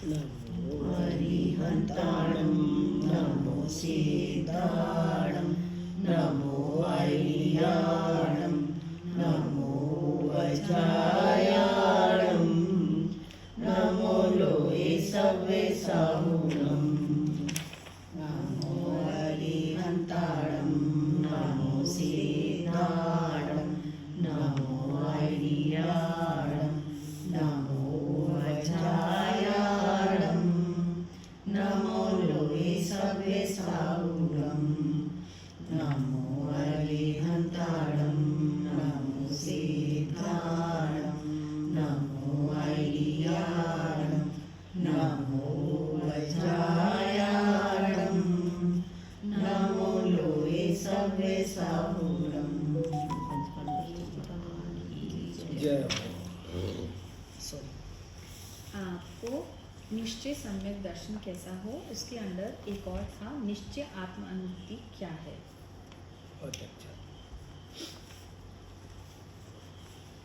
नमो अरिहन्ताणं नमो सिद्धाणं नमो ऐलियाणं नमो वज्रायाणं नमो लोहे सवे साहुणं नमो अरिहन्ताणं नमो सिद्धाणं नमो ऐलियाणं नमो वज्रायाणं नमो लोहे सवे साहुणं नमो अरिहन्ताणं नमो सिद्धाणं नमो ऐलियाणं नमो वज्रायाणं नमो लोहे सवे साहुणं। जय हो। आपको निश्चय सम्यक दर्शन कैसा हो, उसके अंदर एक और था निश्चय आत्म अनुभूति क्या है।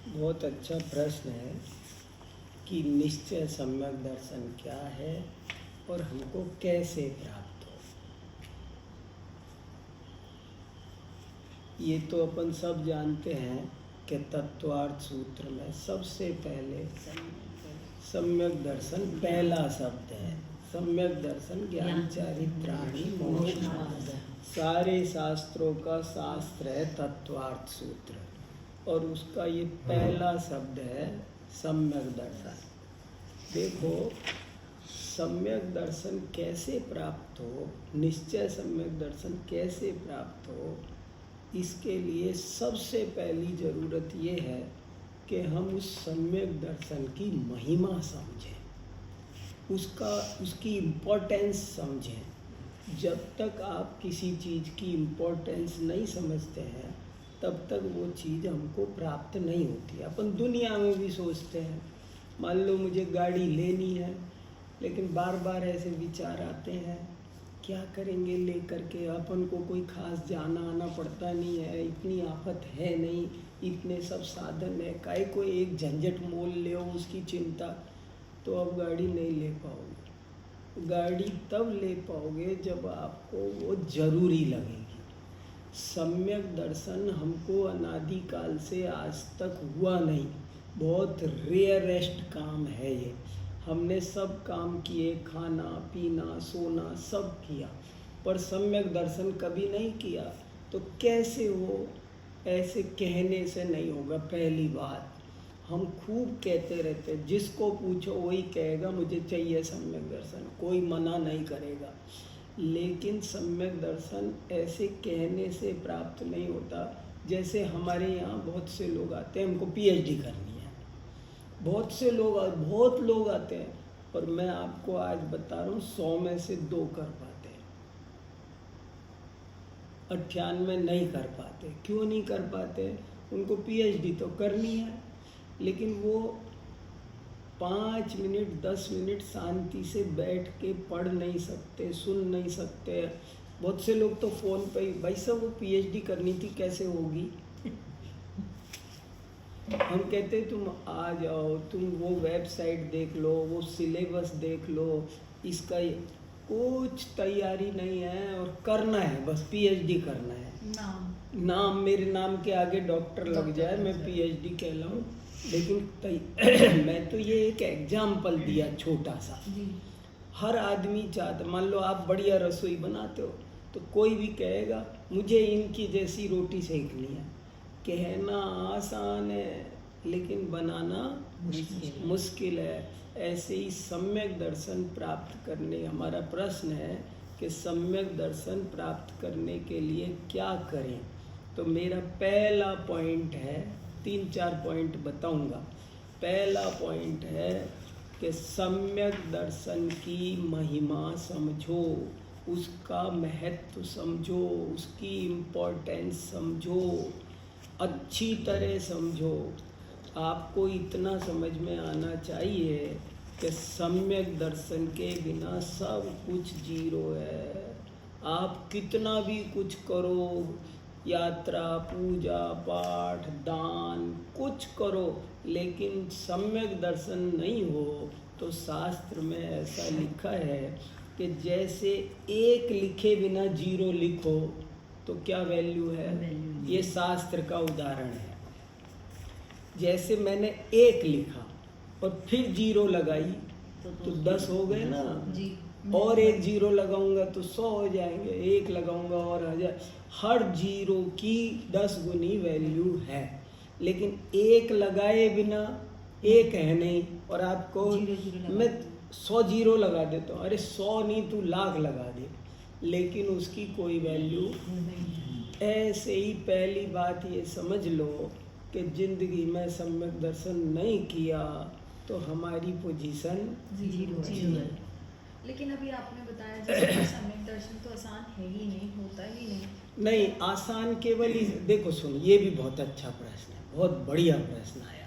बहुत अच्छा प्रश्न है कि निश्चय सम्यक दर्शन क्या है और हमको कैसे प्राप्त हो। ये तो अपन सब जानते हैं कि तत्वार्थ सूत्र में सबसे पहले सम्यक दर्शन पहला शब्द है। सम्यक दर्शन ज्ञान चारित्राणि मोक्षमार्ग, सारे शास्त्रों का शास्त्र है तत्वार्थ सूत्र, और उसका ये पहला शब्द है सम्यक दर्शन। देखो, सम्यक दर्शन कैसे प्राप्त हो, निश्चय सम्यक दर्शन कैसे प्राप्त हो, इसके लिए सबसे पहली ज़रूरत ये है कि हम उस सम्यक दर्शन की महिमा समझें, उसकी इम्पोर्टेंस समझें। जब तक आप किसी चीज़ की इम्पोर्टेंस नहीं समझते हैं तब तक वो चीज़ हमको प्राप्त नहीं होती। अपन दुनिया में भी सोचते हैं, मान लो मुझे गाड़ी लेनी है, लेकिन बार बार ऐसे विचार आते हैं क्या करेंगे ले करके। अपन को कोई खास जाना आना पड़ता नहीं है, इतनी आफत है नहीं, इतने सब साधन है, काहे को एक झंझट मोल ले उसकी चिंता, तो अब गाड़ी नहीं ले पाओगे। गाड़ी तब ले पाओगे जब आपको वो ज़रूरी लगेगी। सम्यक दर्शन हमको अनादिकाल से आज तक हुआ नहीं, बहुत रेयरेस्ट काम है ये। हमने सब काम किए, खाना पीना सोना सब किया, पर सम्यक दर्शन कभी नहीं किया। तो कैसे हो, ऐसे कहने से नहीं होगा। पहली बात, हम खूब कहते रहते, जिसको पूछो वही कहेगा मुझे चाहिए सम्यक दर्शन, कोई मना नहीं करेगा। लेकिन सम्यक दर्शन ऐसे कहने से प्राप्त नहीं होता। जैसे हमारे यहाँ बहुत से लोग आते हैं, हमको पीएचडी करनी है, बहुत लोग आते हैं, और मैं आपको आज बता रहा हूँ 100 में से 2 कर पाते हैं, 98 नहीं कर पाते। क्यों नहीं कर पाते? उनको पीएचडी तो करनी है, लेकिन वो 5 मिनट 10 मिनट शांति से बैठ के पढ़ नहीं सकते, सुन नहीं सकते। बहुत से लोग तो फ़ोन पे ही, भाई साहब वो पीएचडी करनी थी कैसे होगी। हम कहते तुम आ जाओ, तुम वो वेबसाइट देख लो, वो सिलेबस देख लो, इसका कुछ तैयारी नहीं है, और करना है बस, पीएचडी करना है। नाम मेरे नाम के आगे डॉक्टर लग जाए, मैं पीएचडी कहलाऊं। लेकिन मैं तो ये एक एग्जाम्पल दिया छोटा सा। हर आदमी चाहता, मान लो आप बढ़िया रसोई बनाते हो तो कोई भी कहेगा मुझे इनकी जैसी रोटी सेकनी है। कहना आसान है लेकिन बनाना मुश्किल है। ऐसे ही सम्यक दर्शन प्राप्त करने, हमारा प्रश्न है कि सम्यक दर्शन प्राप्त करने के लिए क्या करें। तो मेरा पहला पॉइंट है, 3-4 पॉइंट बताऊंगा। पहला पॉइंट है कि सम्यक दर्शन की महिमा समझो, उसका महत्व समझो, उसकी इम्पोर्टेंस समझो, अच्छी तरह समझो। आपको इतना समझ में आना चाहिए कि सम्यक दर्शन के बिना सब कुछ जीरो है। आप कितना भी कुछ करो, यात्रा, पूजा पाठ, दान, कुछ करो, लेकिन सम्यक दर्शन नहीं हो तो तो शास्त्र में ऐसा लिखा है कि जैसे एक लिखे बिना जीरो लिखो तो क्या वैल्यू है। ये शास्त्र का उदाहरण है। जैसे मैंने एक लिखा और फिर जीरो लगाई तो 10 हो गए ना जी। और एक जीरो लगाऊंगा तो 100 हो जाएंगे, एक लगाऊंगा और 1000। हर जीरो की 10 गुनी वैल्यू है, लेकिन एक लगाए बिना एक है नहीं। और आपको मैं 100 जीरो लगा देता हूँ, अरे 100 नहीं तू लाख लगा दे, लेकिन उसकी कोई वैल्यू। ऐसे ही पहली बात ये समझ लो कि जिंदगी में सम्यक दर्शन नहीं किया तो हमारी पोजीशन जीरो है। लेकिन अभी आपने बताया जैसे सम्यक दर्शन तो आसान है ही नहीं, होता ही नहीं। आसान केवल ही। देखो सुन, ये भी बहुत अच्छा प्रश्न है, बहुत बढ़िया प्रश्न आया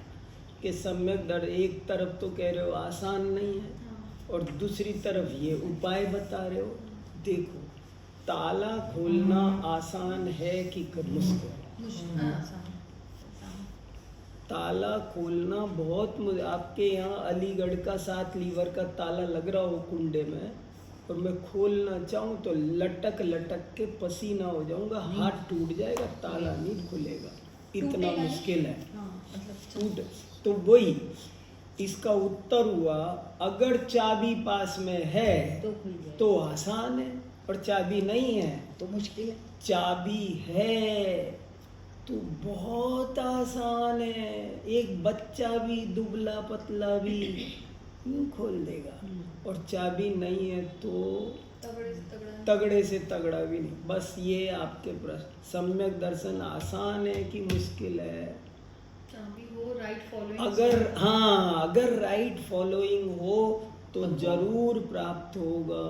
कि सम्यक एक तरफ तो कह रहे हो आसान नहीं है, और दूसरी तरफ ये उपाय बता रहे हो। देखो, ताला खोलना आसान है कि मुश्किल? ताला खोलना बहुत आपके यहाँ अलीगढ़ का 7 लीवर का ताला लग रहा हो कुंडे में, और मैं खोलना चाहूँ तो लटक लटक के पसीना हो जाऊंगा, हाथ टूट जाएगा, ताला नहीं खुलेगा, इतना मुश्किल है। टूट तो वही इसका उत्तर हुआ। अगर चाबी पास में है तो आसान है, और चाबी नहीं है तो मुश्किल है। चाबी है तो बहुत आसान है। एक बच्चा भी दुबला पतला भी यूं खोल देगा, और चाबी नहीं है तो तगड़े से तगड़ा भी नहीं। बस ये आपके प्रश्न। सम्यक दर्शन आसान है कि मुश्किल है? वो राइट फॉलोइंग अगर राइट फॉलोइंग हो तो जरूर प्राप्त होगा,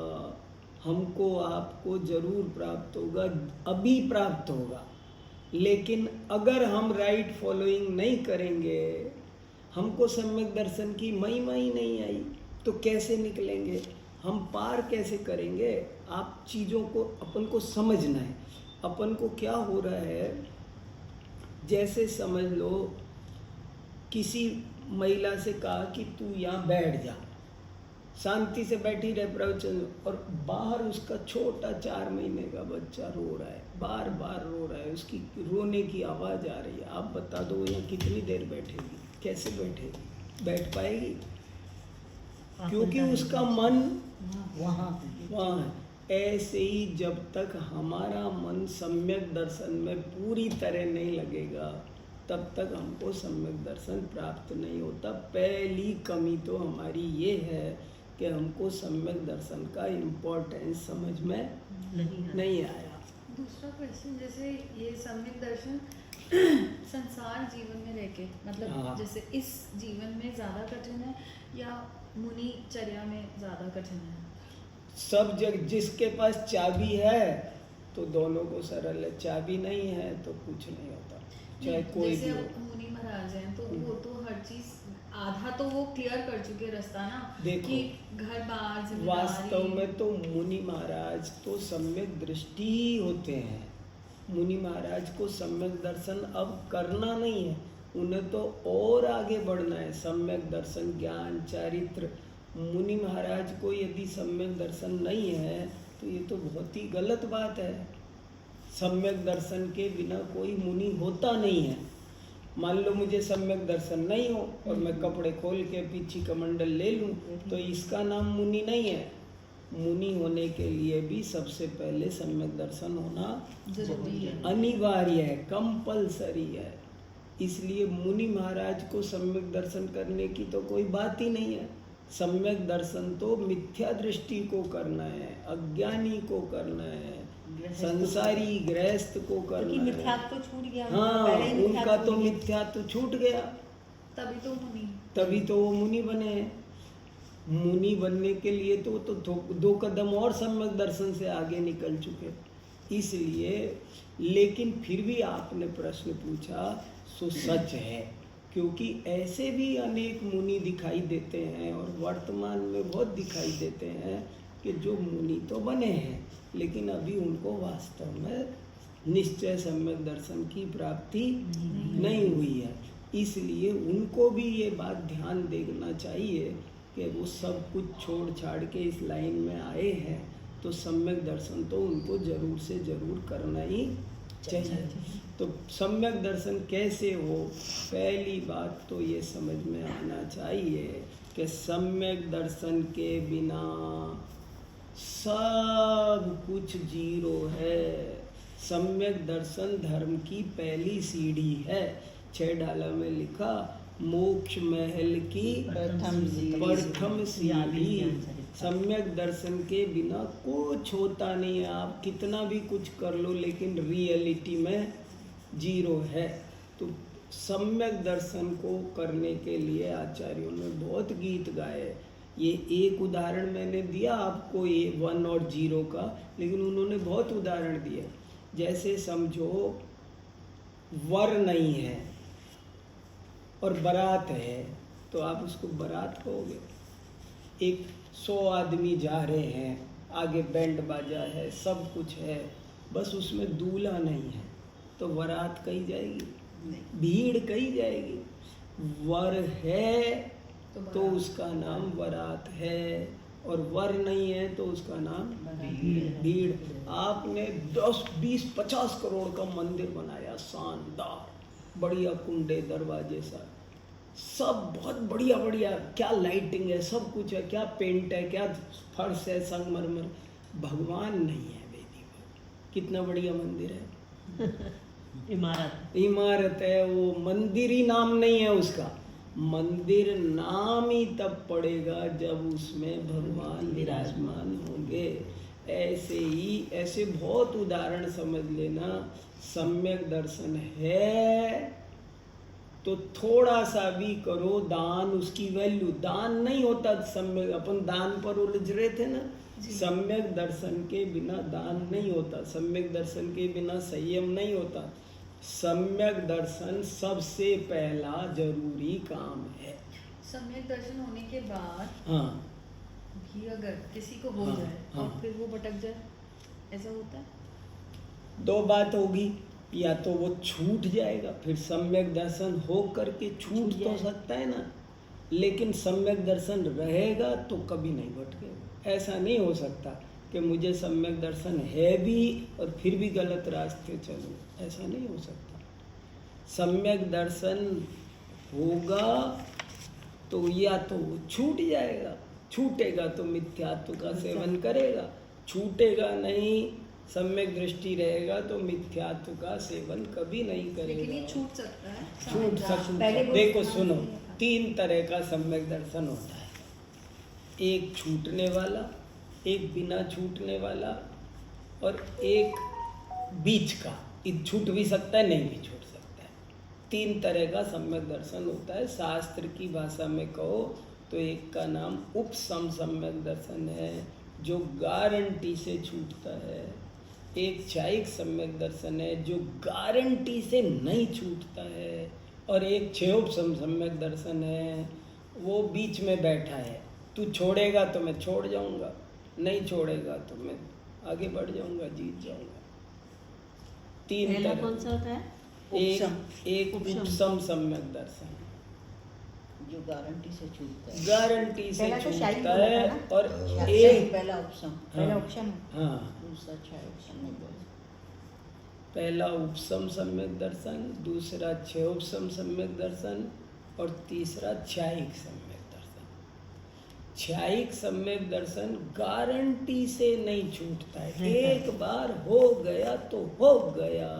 हमको आपको जरूर प्राप्त होगा, अभी प्राप्त होगा। लेकिन अगर हम राइट फॉलोइंग नहीं करेंगे, हमको सम्यक दर्शन की महिमा ही नहीं आई, तो कैसे निकलेंगे हम, पार कैसे करेंगे? आप चीज़ों को अपन को समझना है। अपन को क्या हो रहा है, जैसे समझ लो किसी महिला से कहा कि तू यहाँ बैठ जा, शांति से बैठी रहे प्रवचन, और बाहर उसका छोटा 4 महीने का बच्चा रो रहा है, बार बार रो रहा है, उसकी रोने की आवाज़ आ रही है। आप बता दो यहाँ कितनी देर बैठेगी, कैसे बैठेगी? बैठ पाएगी? क्योंकि उसका मन वहाँ है। ऐसे ही जब तक हमारा मन सम्यक दर्शन में पूरी तरह नहीं लगेगा, तब तक हमको सम्यक दर्शन प्राप्त नहीं होता। पहली कमी तो हमारी ये है कि हमको सम्यक दर्शन का इम्पोर्टेंस समझ में नहीं आया। दूसरा क्वेश्चन, जैसे ये सम्यक दर्शन संसार जीवन में रहके, मतलब जैसे इस जीवन में ज़्यादा कठिन है या मुनि चर्या में ज़्यादा कठिन है? सब जगह जिसके पास चाबी है तो दोनों को सरल है, चाबी नहीं है तो कुछ नहीं होता, चाहे कोई भी हो। मुनि महाराज हैं तो वो तो हर चीज आधा तो वो क्लियर कर चुके रास्ता ना, देखो कि घर बार वास्तव में तो मुनि महाराज तो सम्यक दृष्टि होते हैं। मुनि महाराज को सम्यक दर्शन अब करना नहीं है, उन्हें तो और आगे बढ़ना है, सम्यक दर्शन, ज्ञान, चारित्र। मुनि महाराज को यदि सम्यक दर्शन नहीं है तो ये तो बहुत ही गलत बात है। सम्यक दर्शन के बिना कोई मुनि होता नहीं है। मान लो मुझे सम्यक दर्शन नहीं हो और मैं कपड़े खोल के पीछे कमंडल ले लूं, तो इसका नाम मुनि नहीं है। मुनि होने के लिए भी सबसे पहले सम्यक दर्शन होना जरूरी है, अनिवार्य है, कंपलसरी है। इसलिए मुनि महाराज को सम्यक दर्शन करने की तो कोई बात ही नहीं है। सम्यक दर्शन तो मिथ्या दृष्टि को करना है, अज्ञानी को करना है, संसारी गृहस्थ को करना है। मिथ्यात्व तो छूट गया। हाँ, उनका तो मिथ्यात्व छूट गया, तभी तो वो मुनि बने। मुनि बनने के लिए तो 2 कदम और सम्यक दर्शन से आगे निकल चुके। इसलिए, लेकिन फिर भी आपने प्रश्न पूछा सो सच है, क्योंकि ऐसे भी अनेक मुनि दिखाई देते हैं और वर्तमान में बहुत दिखाई देते हैं कि जो मुनि तो बने हैं लेकिन अभी उनको वास्तव में निश्चय सम्यक दर्शन की प्राप्ति नहीं हुई है। इसलिए उनको भी ये बात ध्यान देना चाहिए कि वो सब कुछ छोड़ छाड़ के इस लाइन में आए हैं, तो सम्यक दर्शन तो उनको जरूर से जरूर करना ही चाहिए। तो सम्यक दर्शन कैसे हो? पहली बात तो ये समझ में आना चाहिए कि सम्यक दर्शन के बिना सब कुछ जीरो है। सम्यक दर्शन धर्म की पहली सीढ़ी है। 6 डाला में लिखा, मोक्ष महल की प्रथम सीढ़ी। सम्यक दर्शन के बिना कुछ होता नहीं है। आप कितना भी कुछ कर लो, लेकिन रियलिटी में जीरो है। तो सम्यक दर्शन को करने के लिए आचार्यों ने बहुत गीत गाए। ये एक उदाहरण मैंने दिया आपको, ये 1 और 0 का, लेकिन उन्होंने बहुत उदाहरण दिए। जैसे समझो वर नहीं है और बारात है, तो आप उसको बारात कहोगे। एक 100 आदमी जा रहे हैं, आगे बैंड बाजा है, सब कुछ है, बस उसमें दूल्हा नहीं है, तो बारात कही जाएगी? भीड़ कही जाएगी। वर है तो उसका नाम बारात है, और वर नहीं है तो उसका नाम भीड़। आपने 10, 20, 50 करोड़ का मंदिर बनाया, शानदार, बढ़िया कुंडे दरवाजे सा, सब बहुत बढ़िया बढ़िया, क्या लाइटिंग है, सब कुछ है, क्या पेंट है, क्या फर्श है, संगमरमर। भगवान नहीं है वेदी पर। कितना बढ़िया मंदिर है। इमारत है, वो मंदिर ही नाम नहीं है उसका। मंदिर नाम ही तब पड़ेगा जब उसमें भगवान विराजमान होंगे। ऐसे ही, ऐसे बहुत उदाहरण समझ लेना। सम्यक दर्शन है तो थोड़ा सा भी करो दान, उसकी वैल्यू। दान नहीं होता सम्यक, अपन दान पर उलझ रहे थे ना। सम्यक दर्शन के बिना दान नहीं होता, सम्यक दर्शन के बिना संयम नहीं होता। सम्यक दर्शन सबसे पहला जरूरी काम है। सम्यक दर्शन होने के बाद हाँ भी अगर किसी को हो जाए और फिर वो भटक जाए, ऐसा होता है? 2 बात होगी, या तो वो छूट जाएगा, फिर सम्यक दर्शन हो करके छूट तो सकता है ना, लेकिन सम्यक दर्शन रहेगा तो कभी नहीं भटकेगा। ऐसा नहीं हो सकता कि मुझे सम्यक दर्शन है भी और फिर भी गलत रास्ते चलूं, ऐसा नहीं हो सकता। सम्यक दर्शन होगा तो या तो वो छूट जाएगा, छूटेगा तो मिथ्यात्व का सेवन करेगा, छूटेगा नहीं, सम्यक दृष्टि रहेगा तो मिथ्यात्व का सेवन कभी नहीं करेगा। लेकिन ये छूट सकता है, छूट सकता है। देखो सुनो, 3 तरह का सम्यक दर्शन होता है। एक छूटने वाला, एक बिना छूटने वाला, और एक बीच का। छूट भी सकता है, नहीं भी छूट सकता है। 3 तरह का सम्यक दर्शन होता है। शास्त्र की भाषा में कहो तो एक का नाम उपसम सम्यक दर्शन है, जो गारंटी से छूटता है। एक क्षयिक सम्यक दर्शन है, जो गारंटी से नहीं छूटता है। और एक क्षयोपसम सम्यक दर्शन है, वो बीच में बैठा है। तू छोड़ेगा तो मैं छोड़ जाऊंगा, नहीं छोड़ेगा तो मैं आगे बढ़ जाऊंगा, जीत जाऊंगा। 3 तरह। कौन सा होता है? एक उपसम सम्यक दर्शन, जो गारंटी से छूटता है। गारंटी से पहला तो छूटता शाही है। बोला था और ना? एक पहला उपसम, हाँ, पहला उपसम, हाँ, दूसरा क्षय उपसम नहीं बोला। पहला उपसम सम्यक दर्शन, दूसरा क्षयोपसम सम्यक दर्शन, और तीसरा क्षयिक सम्यक दर्शन। क्षयिक सम्यक दर्शन गारंटी से नहीं छूटता है। एक बार हो गया तो हो गया,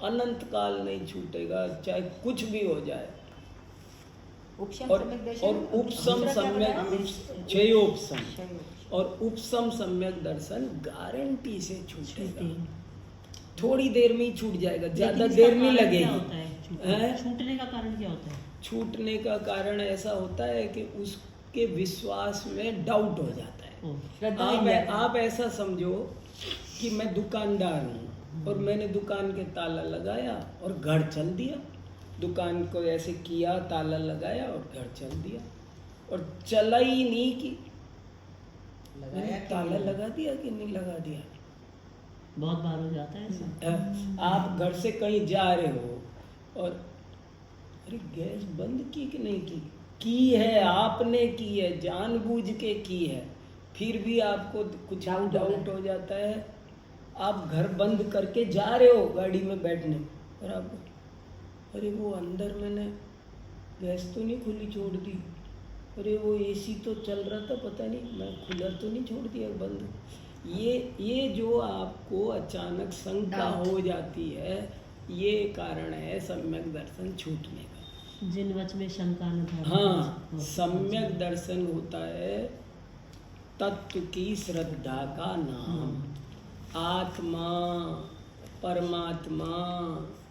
अनंत काल नहीं छूटेगा, चाहे कुछ भी हो जाए। उपसम और सम्यक दर्शन, उपसम दूसरा क्या सम्यक, बताया? क्षयोपसम, क्षयोपसम। और उपसम सम्यक दर्शन गारंटी से छूटेगा। थोड़ी देर में ही छूट जाएगा, ज्यादा देर नहीं लगेगी। छूटने का कारण क्या होता है? छूटने का कारण ऐसा होता है कि उसके विश्वास में डाउट हो जाता है। आप ऐसा समझो कि मैं दुकानदार हूँ और मैंने दुकान के ताला लगाया और घर चल दिया। दुकान को ऐसे किया, ताला लगाया और घर चल दिया, और चला ही नहीं कि मैंने ताला लगा दिया कि नहीं लगा दिया। बहुत बार हो जाता है ऐसा। आप घर से कहीं जा रहे हो और अरे गैस बंद की कि नहीं की, की है, आपने की है, जानबूझ के की है, फिर भी आपको कुछ डाउट हो जाता है। आप घर बंद करके जा रहे हो गाड़ी में बैठने, और आप अरे वो अंदर मैंने गैस तो नहीं खुली छोड़ दी, अरे वो एसी तो चल रहा था, पता नहीं मैं खुला तो नहीं छोड़ दिया बंद। ये जो आपको अचानक शंका हो जाती है, ये कारण है सम्यक दर्शन छूटने का। जिन वच में शंका न था। हाँ, सम्यक दर्शन होता है तत्व की श्रद्धा का नाम। आत्मा, परमात्मा,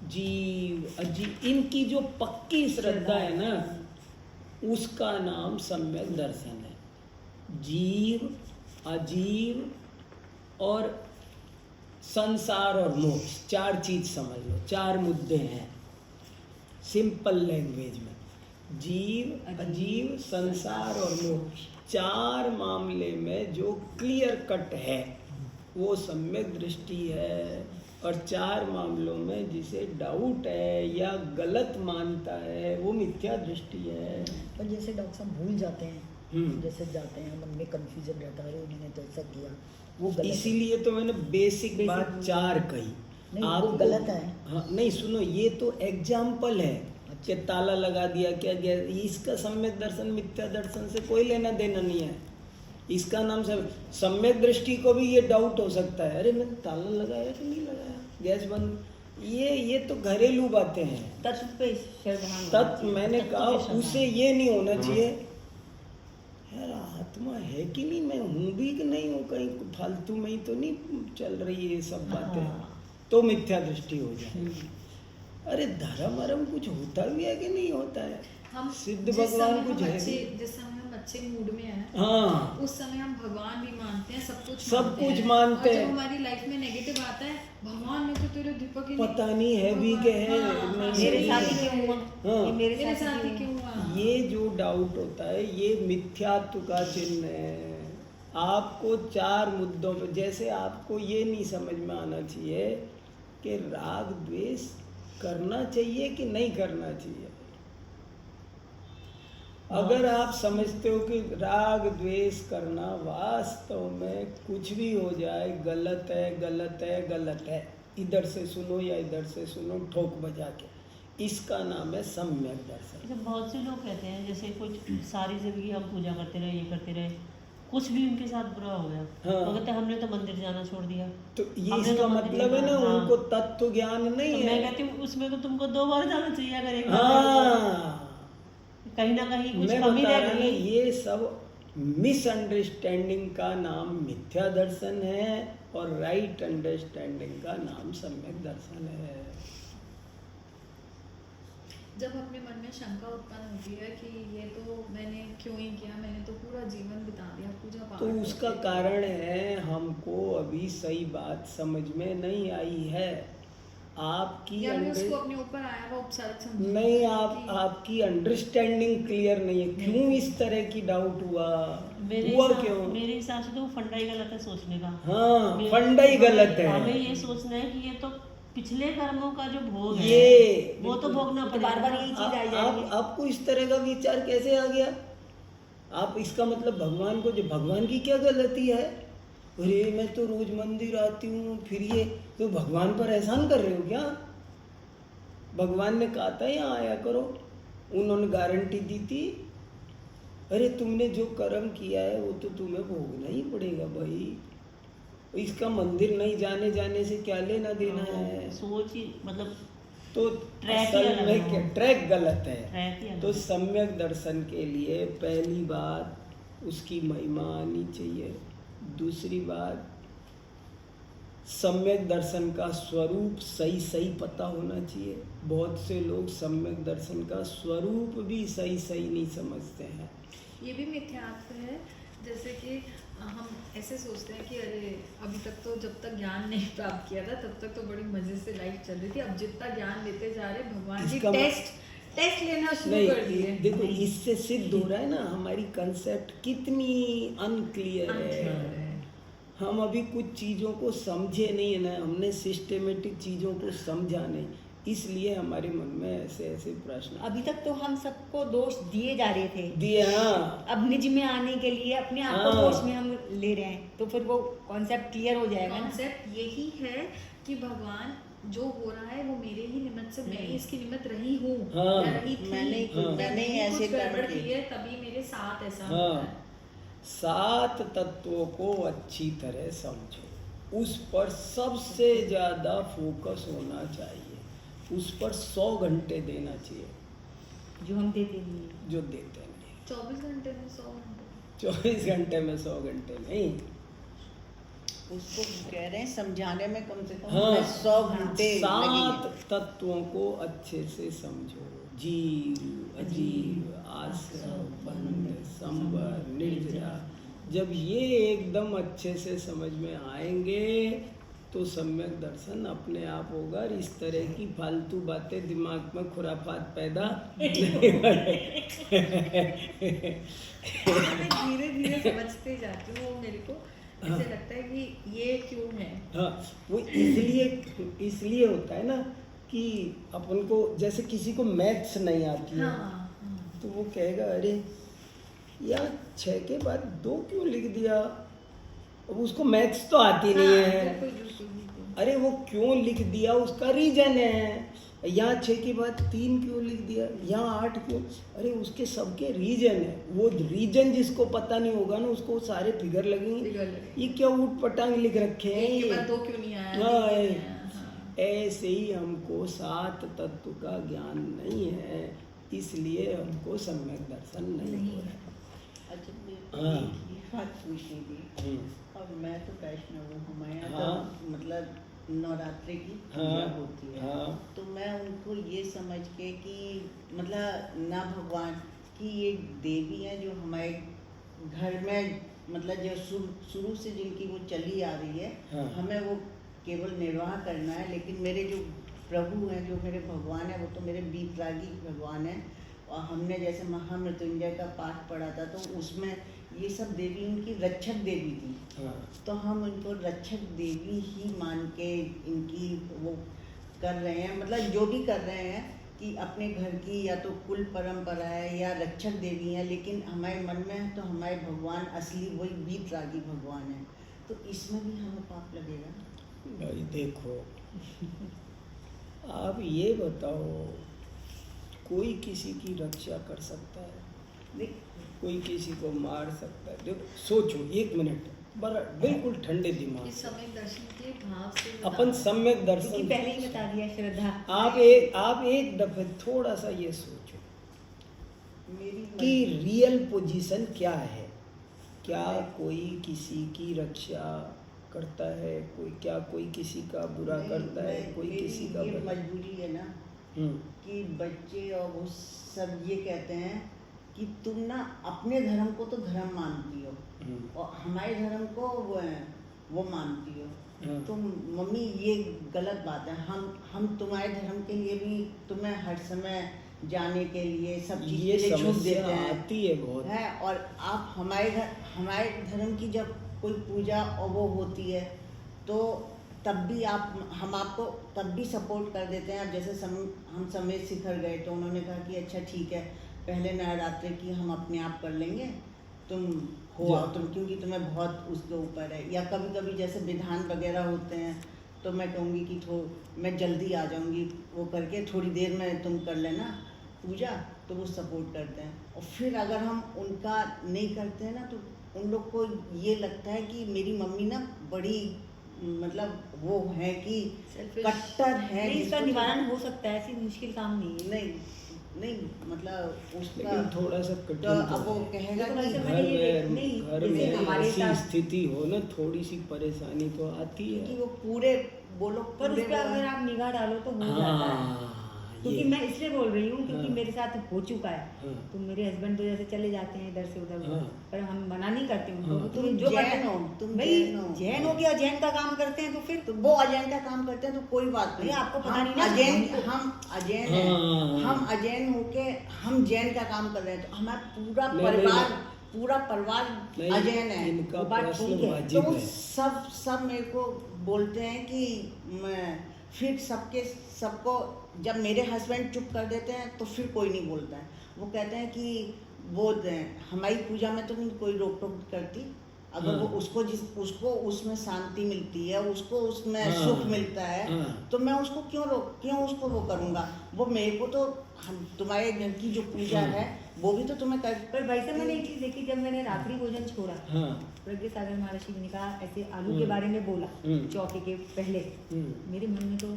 जीव, अजीव, इनकी जो पक्की श्रद्धा है ना, उसका नाम सम्यक दर्शन है। जीव, अजीव और संसार और मोक्ष, 4 चीज समझ लो, 4 मुद्दे हैं सिंपल लैंग्वेज में। जीव, अजीव, संसार और मोक्ष, 4 मामले में जो क्लियर कट है वो सम्यक दृष्टि है। और 4 मामलों में जिसे डाउट है या गलत मानता है वो मिथ्या दृष्टि है। पर जैसे डॉक्टर साहब भूल जाते हैं, जैसे जाते हैं मन में कंफ्यूजन रहता है, उन्होंने तो ऐसा किया, वो गलत इसीलिए तो मैंने बेसिक बात 4 कही। नहीं, आप वो गलत है। हाँ, नहीं सुनो, ये तो एग्जाम्पल है कि ताला लगा दिया क्या गया, इसका सम्यक दर्शन मिथ्या दर्शन से कोई लेना देना नहीं है। इसका नाम सम्यक दृष्टि को भी ये डाउट हो सकता है, अरे मैंने ताला लगाया कि नहीं लगाया, गैस बंद, ये तो घरेलू बातें हैं। तत्व पे श्रद्धा, तत्व मैंने कहा उसे ये नहीं होना चाहिए यार आत्मा है कि नहीं, मैं हूँ भी कि नहीं हूँ, कहीं फालतू में ही तो नहीं चल रही है ये सब बातें, तो मिथ्या दृष्टि हो जाएगी। अरे धर्म अरम कुछ होता भी है कि नहीं होता है, हम सिद्ध भगवान कुछ है। जिस समय हम अच्छे मूड में हैं, हाँ, उस समय हम भगवान भी मानते हैं, सब कुछ मानते हैं। और जब हमारी लाइफ में नेगेटिव आता है, भगवान में तो तेरे दीपक ही पता नहीं है भी के है, मेरे साथ ही क्यों हुआ, हाँ, ये मेरे मेरे साथ साथ ही क्यों हुआ। ये जो डाउट होता है ये मिथ्यात्व का चिन्ह है। आपको 4 मुद्दों पे, जैसे आपको ये नहीं समझ में आना चाहिए कि राग द्वेष करना चाहिए कि नहीं करना चाहिए। अगर आप समझते हो कि राग द्वेष करना वास्तव में कुछ भी हो जाए गलत है, गलत है, गलत है, इधर से सुनो या इधर से सुनो ठोक बजा के, इसका नाम है सम्यक दर्शन। जब बहुत से लोग कहते हैं जैसे कुछ सारी जिंदगी हम पूजा करते रहे, ये करते रहे, कुछ भी उनके साथ बुरा हो गया, हाँ, वो कहते हैं हमने तो मंदिर जाना छोड़ दिया। तो ये इसका मतलब है ना, उनको तत्व ज्ञान नहीं तो है। मैं कहती हूँ उसमें तो तुमको 2 बार जाना चाहिए, अगर एक हाँ, कहीं ना कहीं कुछ मैं कमी बता रह रहा हूँ, गई। ये सब मिसअंडरस्टैंडिंग का नाम मिथ्या दर्शन है और राइट अंडरस्टैंडिंग का नाम सम्यक दर्शन है। जब अपने मन में शंका उत्पन्न होती है कि ये तो मैंने क्यों ही किया, मैंने तो पूरा जीवन बिता दिया पूजा पाठ, तो उसका कारण है हमको अभी सही बात समझ में नहीं आई है। आपकी या मैं उसको अपने ऊपर आया हुआ उपसर्ग समझ नहीं, आपकी अंडरस्टैंडिंग क्लियर नहीं है, क्यों इस तरह की डाउट हुआ क्यों? मेरे हिसाब से तो वो फंडा ही गलत है सोचने का। हाँ, फंडा ही गलत है। हमें ये सोचना है कि ये तो पिछले कर्मों का जो भोग है ये वो तो भोगना तो पड़ेगा। बार-बार यही चीज आई जाएगी। आपको इस तरह का विचार कैसे आ गया? आप इसका मतलब भगवान को, जो भगवान की क्या गलती है, अरे मैं तो रोज मंदिर आती हूँ, फिर ये तो भगवान पर एहसान कर रहे हो क्या? भगवान ने कहा था यहाँ आया करो, उन्होंने गारंटी दी थी, अरे तुमने जो कर्म किया है वो तो तुम्हें भोगना ही पड़ेगा भाई, इसका मंदिर नहीं जाने से क्या लेना देना है। सोच ही मतलब तो असल में क्या ट्रैक गलत है। तो सम्यक दर्शन के लिए पहली बात उसकी महिमा आनी चाहिए, दूसरी बात सम्यक दर्शन का स्वरूप सही पता होना चाहिए। बहुत से लोग सम्यक दर्शन का स्वरूप भी सही नहीं समझते हैं। ये भी मिथ्यात्व है, जैसे कि हम ऐसे सोचते हैं कि अरे अभी तक तो जब तक ज्ञान नहीं प्राप्त किया था तब तक तो बड़ी मजे से लाइफ चल रही थी, अब जितना ज्ञान लेते जा रहे भगवान जी टेस्ट लेना शुरू कर दिए। देखो इससे सिद्ध हो रहा है ना हमारी कंसेप्ट कितनी अनक्लियर है। हम अभी कुछ चीज़ों को समझे नहीं है ना, हमने सिस्टेमेटिक चीज़ों को समझा नहीं, इसलिए हमारे मन में ऐसे ऐसे प्रश्न अभी तक तो हम सबको दोष दिए जा रहे थे, दिए। हाँ अब निज में आने के लिए अपने आप को हाँ। दोष में हम ले रहे हैं, तो फिर वो कॉन्सेप्ट क्लियर हो जाएगा ना। कॉन्सेप्ट यही है कि भगवान जो हो रहा है वो मेरे ही निमित्त से, मैं ही इसकी निमित्त रही हूँ हाँ। या रही थी, मैंने ही ऐसे कुछ गड़बड़ कर्म किए। की है तभी मेरे साथ ऐसा हाँ। होता है। 7 तत्वों को अच्छी तरह समझो, उस पर सबसे ज़्यादा फोकस होना चाहिए, उस पर 100 घंटे देना चाहिए, जो हम देते नहीं हैं। जो देते नहीं। 24 घंटे में 100 घंटे 24 घंटे में 100 घंटे नहीं। उसको कह रहे हैं समझाने में कम से कम हाँ। 100 घंटे 7 लगेंगे। तत्वों को अच्छे से समझो, जीव अजीव आश्रय बंध संवर निर्जरा। जब ये एकदम अच्छे से समझ में आएंगे तो सम्यक दर्शन अपने आप होगा। और इस तरह की फालतू बातें दिमाग में खुराफात पैदा नहीं मैं धीरे धीरे समझते जाती हूँ, वो मेरे को ऐसे लगता है कि ये क्यों है। हाँ, वो इसलिए होता है ना कि अपन को, जैसे किसी को मैथ्स नहीं आती है हाँ, तो वो कहेगा अरे यार 6 के बाद 2 क्यों लिख दिया। अब उसको मैथ्स तो आती नहीं है। बिल्कुल, बिल्कुल, बिल्कुल। अरे वो क्यों लिख दिया उसका रीजन है। यहाँ 6 के बाद 3 क्यों लिख दिया, यहाँ 8 क्यों, अरे उसके सबके रीजन है। वो रीजन जिसको पता नहीं होगा ना उसको सारे फिगर लगेंगे, फिगर लगेंगे। ये क्या ऊट पटांग लिख रखे हैं एक के ये। बाद 2 क्यों नहीं आया, हाँ, 3 क्यों नहीं आया, हाँ। ऐसे ही हमको 7 तत्व का ज्ञान नहीं है, इसलिए हमको सम्यक दर्शन नहीं हो रहा है। अच्छा, हाँ। ये बात पूछनी थी। और मैं तो वैष्णव हूँ, हमारे यहाँ हाँ। तो मतलब नवरात्रि की पूजा हाँ। होती है। हाँ। तो मैं उनको ये समझ के कि मतलब ना भगवान की ये देवी है जो हमारे घर में मतलब जो शुरू से जिनकी वो चली आ रही है, हाँ। हमें वो केवल निर्वाह करना है। लेकिन मेरे जो प्रभु हैं, जो मेरे भगवान हैं, वो तो मेरे बीतरागी भगवान हैं। और हमने जैसे महामृत्युंजय का पाठ पढ़ा था तो उसमें ये सब देवी उनकी रक्षक देवी थी। हाँ। तो हम उनको रक्षक देवी ही मान के इनकी वो कर रहे हैं, मतलब जो भी कर रहे हैं कि अपने घर की या तो कुल परंपरा है या रक्षक देवी हैं, लेकिन हमारे मन में है तो हमारे भगवान असली वही बीतरागी भगवान है। तो इसमें भी हमें पाप लगेगा। भाई देखो, आप ये बताओ, कोई किसी की रक्षा कर सकता है, देख, कोई किसी को मार सकता है। देखो सोचो 1 मिनट, बड़ा बिल्कुल ठंडे दिमाग इस से। समय दर्शन के भाव से अपन सम्यक क्योंकि दर्शन, पहले ही बता दिया श्रद्धा। आप एक दफे थोड़ा सा ये सोचो मेरी कि रियल पोजीशन क्या है। क्या कोई किसी की रक्षा करता है, कोई किसी का बुरा करता है, कोई किसी का ये भला। मजबूरी है ना हम्म, कि बच्चे और वो सब ये कहते हैं कि तुम ना अपने धर्म को तो धर्म मानती हो और हमारे धर्म को वो मानती हो। हाँ। तो मम्मी ये गलत बात है। हम तुम्हारे धर्म के लिए भी तुम्हें हर समय जाने के लिए सब चीज़ ये के लिए छूट समस्या देते हैं, आती है बहुत। है। और आप हमारे धर्म की जब कोई पूजा और वो होती है तो तब भी हम आपको तब भी सपोर्ट कर देते हैं। अब जैसे हम समेत शिखर गए तो उन्होंने कहा कि अच्छा ठीक है, पहले नवरात्रि की हम अपने आप कर लेंगे, तुम हो आओ तुम, क्योंकि तुम्हें बहुत उसके ऊपर है। या कभी कभी जैसे विधान वगैरह होते हैं तो मैं कहूँगी कि मैं जल्दी आ जाऊँगी, वो करके थोड़ी देर में तुम कर लेना पूजा, तो वो सपोर्ट करते हैं। और फिर अगर हम उनका नहीं करते हैं ना तो उन लोग को ये लगता है कि मेरी मम्मी ना बड़ी मतलब वो है कि कट्टर है। नहीं, इसका निवारण हो सकता है, ऐसी मुश्किल काम नहीं है। नहीं मतलब उसका लेकिन थोड़ा सा कठिन तो अब वो है। कहेगा देखो, कि वैसे मैंने ये नहीं, घर जैसे में हमारे ऐसी साथ- स्थिति हो ना, थोड़ी सी परेशानी तो आती कि है। वो पूरे बोलो पर उस पर अगर आप निगाह डालो तो हो जाता है। क्योंकि मैं इसलिए बोल रही हूँ क्योंकि हाँ। मेरे साथ हो चुका है। हाँ। तो मेरे हस्बैंड तो जैसे चले जाते हैं इधर से उधर, हाँ। पर हम मना नहीं करते उनको। हाँ। तुम तुम जो जैन करते हो, तुम भाई जैन हो। जैन हो गया, जैन का काम करते हैं तो फिर तो वो अजैन का काम करते हैं तो कोई बात नहीं। नहीं, आपको पता हम नहीं ना, अजैन हम अजैन हैं, हाँ। हम अजैन होके हम जैन का काम कर रहे हैं तो हमारा पूरा नहीं, परिवार नहीं। पूरा परिवार नहीं, अजैन है। इनका वो बात प्रश्न ठीक है। वाजिब तो है। सब मेरे को बोलते हैं कि फिर सबको जब मेरे हस्बैंड चुप कर देते हैं तो फिर कोई नहीं बोलता है। वो कहते हैं कि वो हमारी पूजा में तो नहीं कोई रोक टोक करती, अगर वो उसको उसमें शांति मिलती है, उसको उसमें सुख मिलता है, तो मैं उसको क्यों उसको वो करूँगा। वो मेरे को तो तुम्हारे घर की जो पूजा है वो भी तो तुम्हें कर। पर भाई साहब मैंने एक चीज देखी, जब मैंने रात्रि भोजन छोड़ा, प्रज्ञा सागर महाराज जी ने कहा ऐसे आलू के बारे में बोला चौके के पहले, मेरे मन में तो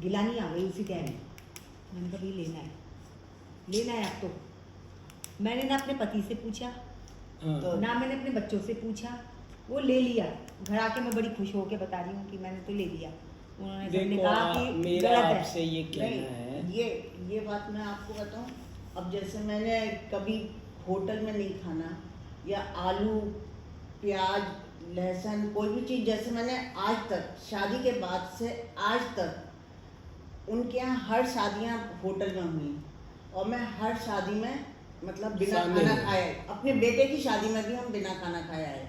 गिलानी आ गई उसी टाइम। मैंने कहा भाई लेना है अब तो। मैंने ना अपने पति से पूछा तो ना मैंने अपने बच्चों से पूछा, वो ले लिया। घर आके मैं बड़ी खुश होकर बता रही हूँ कि मैंने तो ले लिया। उन्होंने सबने कहा कि मेरा गलत है। आपसे ये कहना है, ये बात मैं आपको बताऊं, अब जैसे मैंने कभी होटल में नहीं खाना, या आलू प्याज लहसुन कोई भी चीज़, जैसे मैंने आज तक शादी के बाद से आज तक उनके यहाँ हर शादियाँ होटल में हुई और मैं हर शादी में मतलब बिना खाना खाए, अपने बेटे की शादी में भी हम बिना खाना खाया है।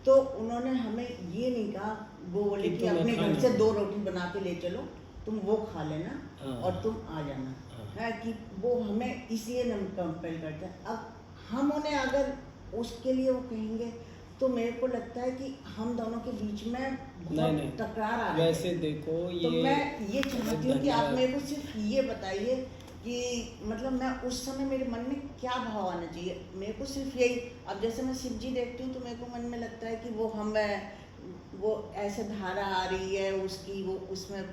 तो उन्होंने हमें ये नहीं कहा, वो बोले कि अपने घर से 2 रोटी बना के ले चलो, तुम वो खा लेना और तुम आ जाना है, कि वो हमें इसलिए कंपेल करते हैं। अब हम उन्हें अगर उसके लिए वो कहेंगे तो मेरे को लगता है कि हम दोनों के बीच में बहुत टकरार आ रहा है। वैसे देखो तो मैं ये चाहती हूँ कि आप मेरे को सिर्फ ये बताइए कि मतलब मैं उस समय मेरे मन में क्या भाव आना चाहिए। मेरे को सिर्फ यही, अब जैसे मैं शिव जी देखती हूँ तो मेरे को मन में लगता है कि वो ऐसे धारा आ रही है उसकी, वो उसमें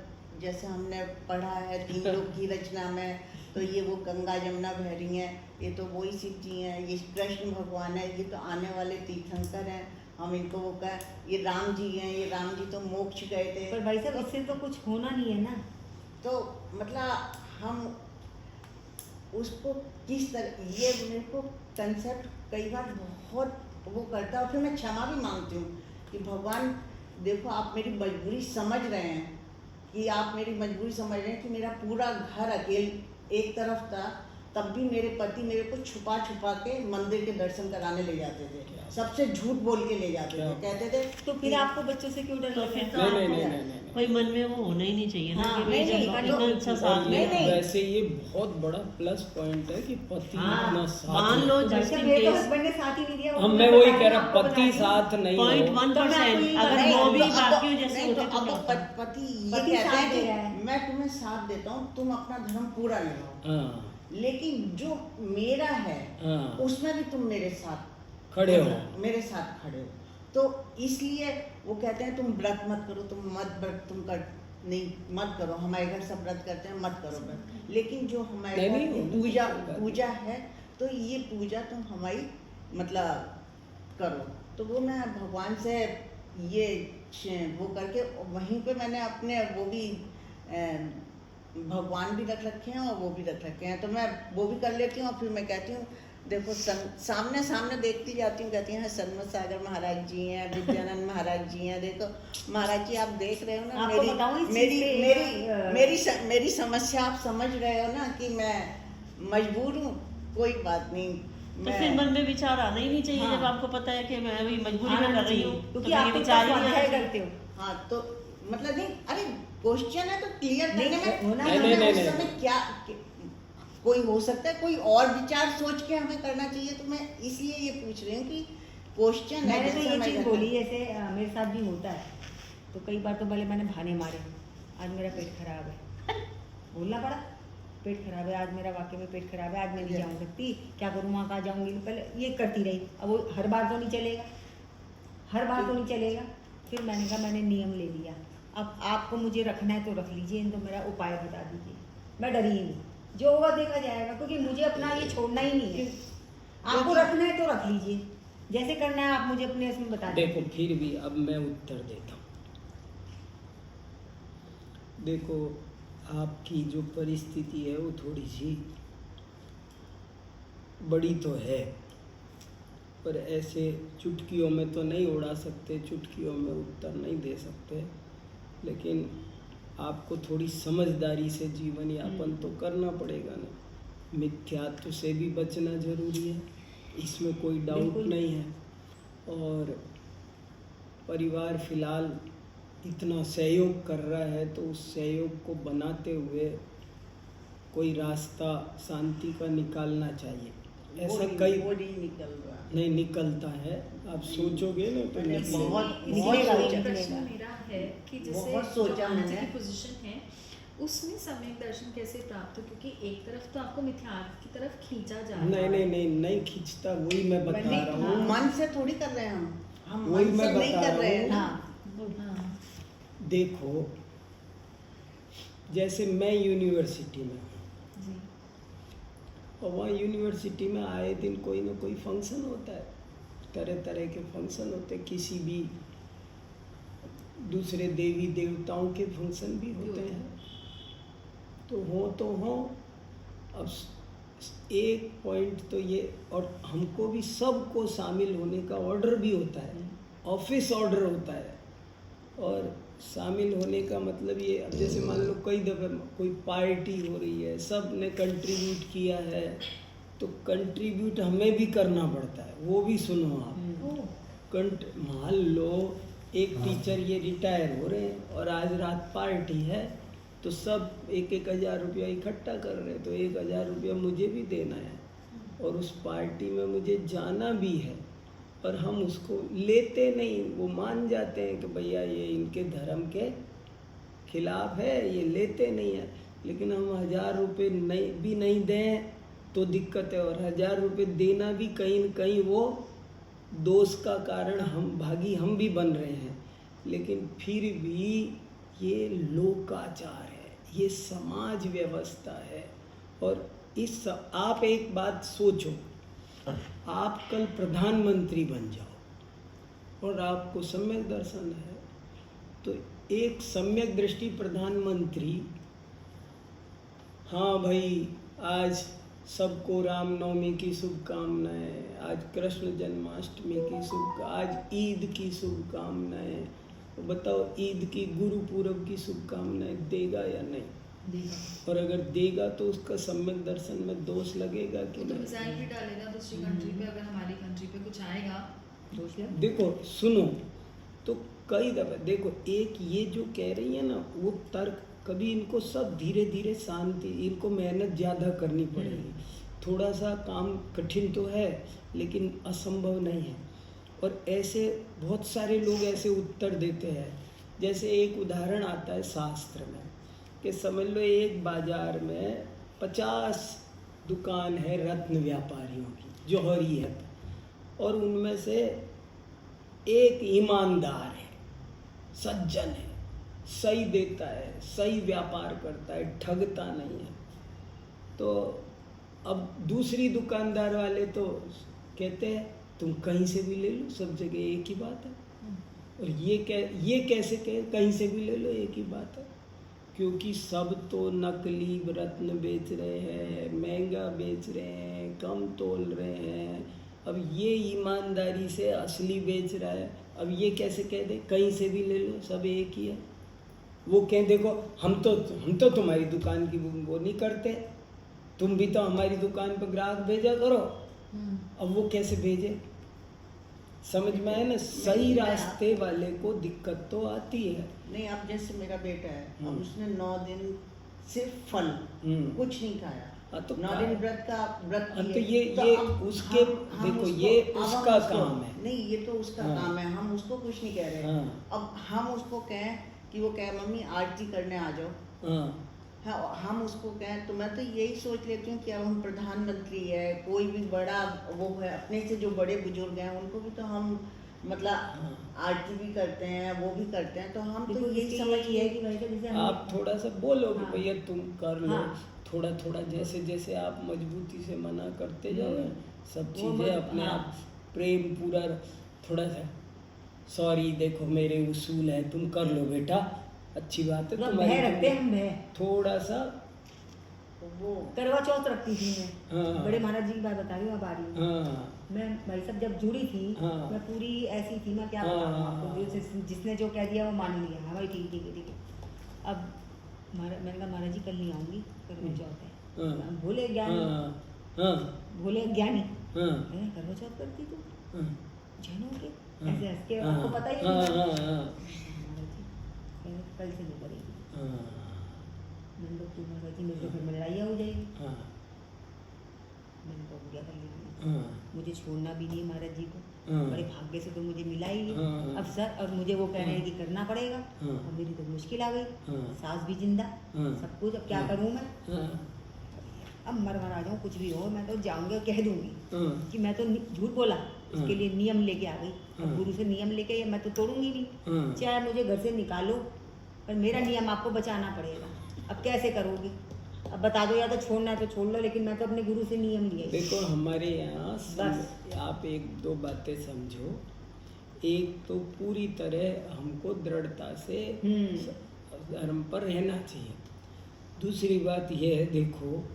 जैसे हमने पढ़ा है 3 लोक की रचना में, तो ये वो गंगा जमुना बह रही हैं, ये तो वही शिव जी हैं, ये कृष्ण भगवान है, ये तो आने वाले तीर्थंकर हैं, हम इनको वो कह, ये राम जी हैं, ये राम जी तो मोक्ष गए थे। पर भाई साहब इससे तो कुछ होना नहीं है ना। तो मतलब हम उसको किस तरह, ये मेरे को कंसेप्ट कई बार बहुत वो करता है। और फिर मैं क्षमा भी मांगती हूँ कि भगवान देखो आप मेरी मजबूरी समझ रहे हैं, कि आप मेरी मजबूरी समझ रहे हैं कि मेरा पूरा घर अकेले एक तरफ था, तब भी मेरे पति मेरे को छुपा के मंदिर के दर्शन कराने ले जाते थे, सबसे झूठ बोल के ले जाते थे, कहते थे। तो फिर आपको बच्चों से क्यों डर तो लग फिर रहा है? नहीं, कोई मन में वो होना ही नहीं चाहिए ना कि भाई नहीं, जब नहीं, इतना अच्छा साथ में नहीं। वैसे ये बहुत बड़ा प्लस पॉइंट है कि पति अपना साथ मान लो तो भाई जस्ट साहब इन मेरे तो केस हस्बैंड ने साथ ही नहीं दिया। हम मैं वही कह रहा, पति साथ नहीं हो 0.1% अगर वो भी बाकियों जैसे होते तो क्या होता? पति ये पति कहता साथ है दे रहा है। कि मैं तुम्हें साथ देता हूँ, तुम अपना धर्म पूरा निभाओ, लेकिन जो मेरा है उसमें भी तुम मेरे साथ खड़े हो, मेरे साथ खड़े हो। तो इसलिए वो कहते हैं तुम व्रत मत करो, तुम मत करो, हमारे घर सब व्रत करते हैं, मत करो व्रत, लेकिन जो हमारे घर की पूजा है तो ये पूजा तुम हमारी मतलब करो। तो वो मैं भगवान से ये वो करके वहीं पे मैंने अपने वो भी भगवान भी रख रखे हैं और वो भी रख रखे हैं, तो मैं वो भी कर लेती हूँ। और फिर मैं कहती हूँ देखो सामने देखती जाती हूँ, कहती हैं सन्मत सागर महाराज जी हैं, विद्यानंद महाराज जी हैं, देखो महाराज जी आप देख रहे हो ना मेरी समस्या आप समझ रहे हो ना कि मैं मजबूर हूँ, कोई बात नहीं। तो फिर मन में विचार आना ही नहीं चाहिए। जब आपको पता है कि मैं अभी मजबूरी में कर रही हूँ, क्योंकि आप विचार ही करते हो। हाँ तो मतलब नहीं, अरे क्वेश्चन है तो क्लियर करने में नहीं, उस समय क्या कोई हो सकता है, कोई और विचार सोच के हमें करना चाहिए। तो मैं इसलिए ये पूछ रही हूँ कि क्वेश्चन है। मैंने तो ये चीज़ बोली, जैसे मेरे साथ भी होता है, तो कई बार तो भले मैंने बहाने मारे, आज मेरा पेट खराब है, बोलना पड़ा पेट खराब है आज मेरा, वाकई में पेट खराब है आज, मैं नहीं जाऊँ सकती, क्या करूँ, वहाँ कहाँ जाऊँगी। पहले ये करती रही, अब वो हर बार तो नहीं चलेगा, हर बार तो नहीं चलेगा। फिर मैंने कहा मैंने नियम ले लिया, अब आपको मुझे रखना है तो रख लीजिए, तो मेरा उपाय बता दीजिए, मैं डरी ही नहीं, जो होगा देखा जाएगा, क्योंकि मुझे अपना ये छोड़ना ही नहीं है। आपको रखना है तो रख लीजिए, जैसे करना है आप मुझे अपने इसमें बता देखो फिर भी अब मैं उत्तर देता हूँ। देखो आपकी जो परिस्थिति है वो थोड़ी सी बड़ी तो है, पर ऐसे चुटकियों में तो नहीं उड़ा सकते, चुटकियों में उत्तर नहीं दे सकते, लेकिन आपको थोड़ी समझदारी से जीवन यापन तो करना पड़ेगा ना। मिथ्यात्व से भी बचना जरूरी है, इसमें कोई डाउट नहीं है। और परिवार फिलहाल इतना सहयोग कर रहा है तो उस सहयोग को बनाते हुए कोई रास्ता शांति का निकालना चाहिए। ऐसा कई वो नहीं निकल रहा। नहीं निकलता है, आप सोचोगे ना तो मैंने निकलेगा। बहुत निकलेगा, सोचा। एक प्रश्न मेरा है कि जैसे बहुत सोचा जो आंटी मैंने। की पोजीशन है उसमें सम्यक दर्शन कैसे प्राप्त हो, क्योंकि एक तरफ तो आपको मिथ्यार्थ की तरफ खींचा जा रहा नहीं है। नहीं नहीं नहीं खींचता, वही मैं बता नहीं, रहा हूँ। मन से थोड़ी कर रहे हैं हम वही मन मैं से नहीं बता कर रहा रहे हैं हूँ। ना। हाँ, देखो, जैसे मैं यूनिवर्सिटी में हूँ जी और वहाँ यूनिवर्सिटी में आए दिन कोई ना कोई फंक्शन होता है, तरह तरह के फंक्शन होते हैं, किसी भी दूसरे देवी देवताओं के फंक्शन भी होते हैं। तो हो अब एक पॉइंट तो ये, और हमको भी सबको शामिल होने का ऑर्डर भी होता है, ऑफिस ऑर्डर होता है। और शामिल होने का मतलब ये, अब जैसे मान लो कई दफ़े कोई पार्टी हो रही है, सब ने कंट्रीब्यूट किया है, तो कंट्रीब्यूट हमें भी करना पड़ता है। वो भी सुनो आप, मान लो एक टीचर ये रिटायर हो रहे हैं और आज रात पार्टी है, तो सब 1,000 रुपया इकट्ठा कर रहे हैं, तो 1,000 रुपया मुझे भी देना है और उस पार्टी में मुझे जाना भी है। पर हम उसको लेते नहीं, वो मान जाते हैं कि भैया ये इनके धर्म के खिलाफ है, ये लेते नहीं है। लेकिन हम 1,000 रुपये भी नहीं दें तो दिक्कत है, और 1,000 रुपये देना भी कहीं न कहीं वो दोष का कारण हम भी बन रहे हैं। लेकिन फिर भी ये लोकाचार है, ये समाज व्यवस्था है। और आप एक बात सोचो, आप कल प्रधानमंत्री बन जाओ और आपको सम्यक दर्शन है, तो एक सम्यक दृष्टि प्रधानमंत्री, हाँ भाई आज सबको रामनवमी की शुभकामनाएं, आज कृष्ण जन्माष्टमी की आज ईद की शुभकामनाएं, तो बताओ ईद की गुरुपूरब की शुभकामनाएं देगा या नहीं देगा। और अगर देगा तो उसका सम्यक दर्शन में दोष लगेगा कि वो तो नहीं? मिसाइल भी डालेगा दूसरी कंट्री पे, अगर हमारी कंट्री पे कुछ आएगा दोष लग देखो सुनो, तो कई दफे देखो, एक ये जो कह रही है ना वो तर्क, कभी इनको सब धीरे धीरे शांति, इनको मेहनत ज़्यादा करनी पड़ेगी। थोड़ा सा काम कठिन तो है लेकिन असंभव नहीं है। और ऐसे बहुत सारे लोग ऐसे उत्तर देते हैं, जैसे एक उदाहरण आता है शास्त्र में कि समझ लो एक बाजार में 50 दुकान है रत्न व्यापारियों की, जौहरी है, और उनमें से एक ईमानदार है, सज्जन है, सही देता है, सही व्यापार करता है, ठगता नहीं है। तो अब दूसरी दुकानदार वाले तो कहते हैं तुम कहीं से भी ले लो, सब जगह एक ही बात है। और ये कैसे कहे कहीं से भी ले लो एक ही बात है? क्योंकि सब तो नकली रत्न बेच रहे हैं, महंगा बेच रहे हैं, कम तोल रहे हैं। अब ये ईमानदारी से असली बेच रहा है, अब ये कैसे कह दे कहीं से भी ले लो सब एक ही है? वो कहें देखो हम तो तुम्हारी दुकान की वो नहीं करते, तुम भी तो हमारी दुकान पर ग्राहक भेजा करो। अब वो कैसे भेजे? समझ में आया ना? सही रास्ते वाले को दिक्कत तो आती है। नहीं, अब जैसे मेरा बेटा है, अब उसने 9 दिन सिर्फ फल कुछ नहीं खाया। हाँ, तो 9 दिन व्रत तो किए। ये अब उसके हम देखो उसको- ये अब हम उसका उसको- काम है। नहीं, ये तो उसका हाँ। काम है, हम उसको कुछ नहीं कह रहे। हाँ। अब हम उसको कहें कि वो कहे मम्मी आरती करने आ जाओ, हाँ हाँ, हम उसको कहें, तो मैं तो यही सोच लेती हूँ कि अब हम प्रधानमंत्री है, कोई भी बड़ा वो है, अपने से जो बड़े बुजुर्ग हैं उनको भी तो हम मतलब आरती भी करते हैं, वो भी करते हैं, तो हम तो यही समझिए है कि भाई का जैसे हम आप थोड़ा सा बोलो कि हाँ। भैया तुम कर लो, हाँ। थोड़ा थोड़ा जैसे जैसे आप मजबूती से मना करते जाओ ना, सब वो चीज़ें मत- अपने हाँ। आप प्रेम पूरा, थोड़ा सा सॉरी देखो मेरे उसूल है, तुम कर लो बेटा, अच्छी बात है मतलब तुम्हारी, भय रखते हैं हम भय। थोड़ा सा वो करवा चौथ रखती थी मैं, हाँ। बड़े महाराज जी की बात बता रही हूँ, अब आ रही हूँ। हाँ मैं भाई साहब जब जुड़ी थी हाँ। मैं पूरी ऐसी थी, मैं क्या हाँ, बताऊँ हाँ, आपको, हाँ। जिसने जो कह दिया वो मान लिया, हाँ भाई ठीक ठीक है ठीक है। अब मैंने कहा महाराज जी कल नहीं आऊँगी, करवा चौथ है। हाँ। भोले ज्ञानी, हाँ हाँ भोले ज्ञानी, हाँ मैंने करवा चौथ करती तू हाँ जैनों के, हाँ। ऐसे हंस के, हाँ, आपको पता ही हाँ, है हाँ, हाँ। महाराज जी कल से नहीं करेगी। हाँ मैंने तो क्यों कहा कि मेरे घर में लड़ाइयाँ हो जाएगी। हाँ मैंने तो बुरा कर लिया, हाँ मुझे छोड़ना भी नहीं महाराज जी को। हाँ। बड़े भाग्य से तो मुझे मिला ही हाँ, हाँ। अवसर, और मुझे वो कह रहे हैं कि करना पड़ेगा। हाँ। और मेरी तो मुश्किल आ गई, हाँ। सास भी जिंदा, हाँ। सब कुछ। अब क्या हाँ। करूँ मैं? हाँ अब मर आ जाऊँ, कुछ भी हो, मैं तो जाऊँगी और कह दूँगी हाँ कि मैं तो झूठ बोला, हाँ। इसके लिए नियम लेके आ गई। अब हाँ। गुरु से नियम लेके ये मैं तो तोड़ूंगी नहीं। हाँ। चाहे मुझे घर से निकालो, पर मेरा नियम आपको बचाना पड़ेगा। अब कैसे करोगी? अब बता दो, या तो छोड़ना है तो छोड़ लो, लेकिन मैं तो अपने गुरु से नियम लिए। देखो हमारे यहाँ बस। आप एक दो बातें समझो। एक तो पूरी तरह हमको दृढ़ता से धर्म पर रहना चाहिए। दूसरी बात यह है, देखो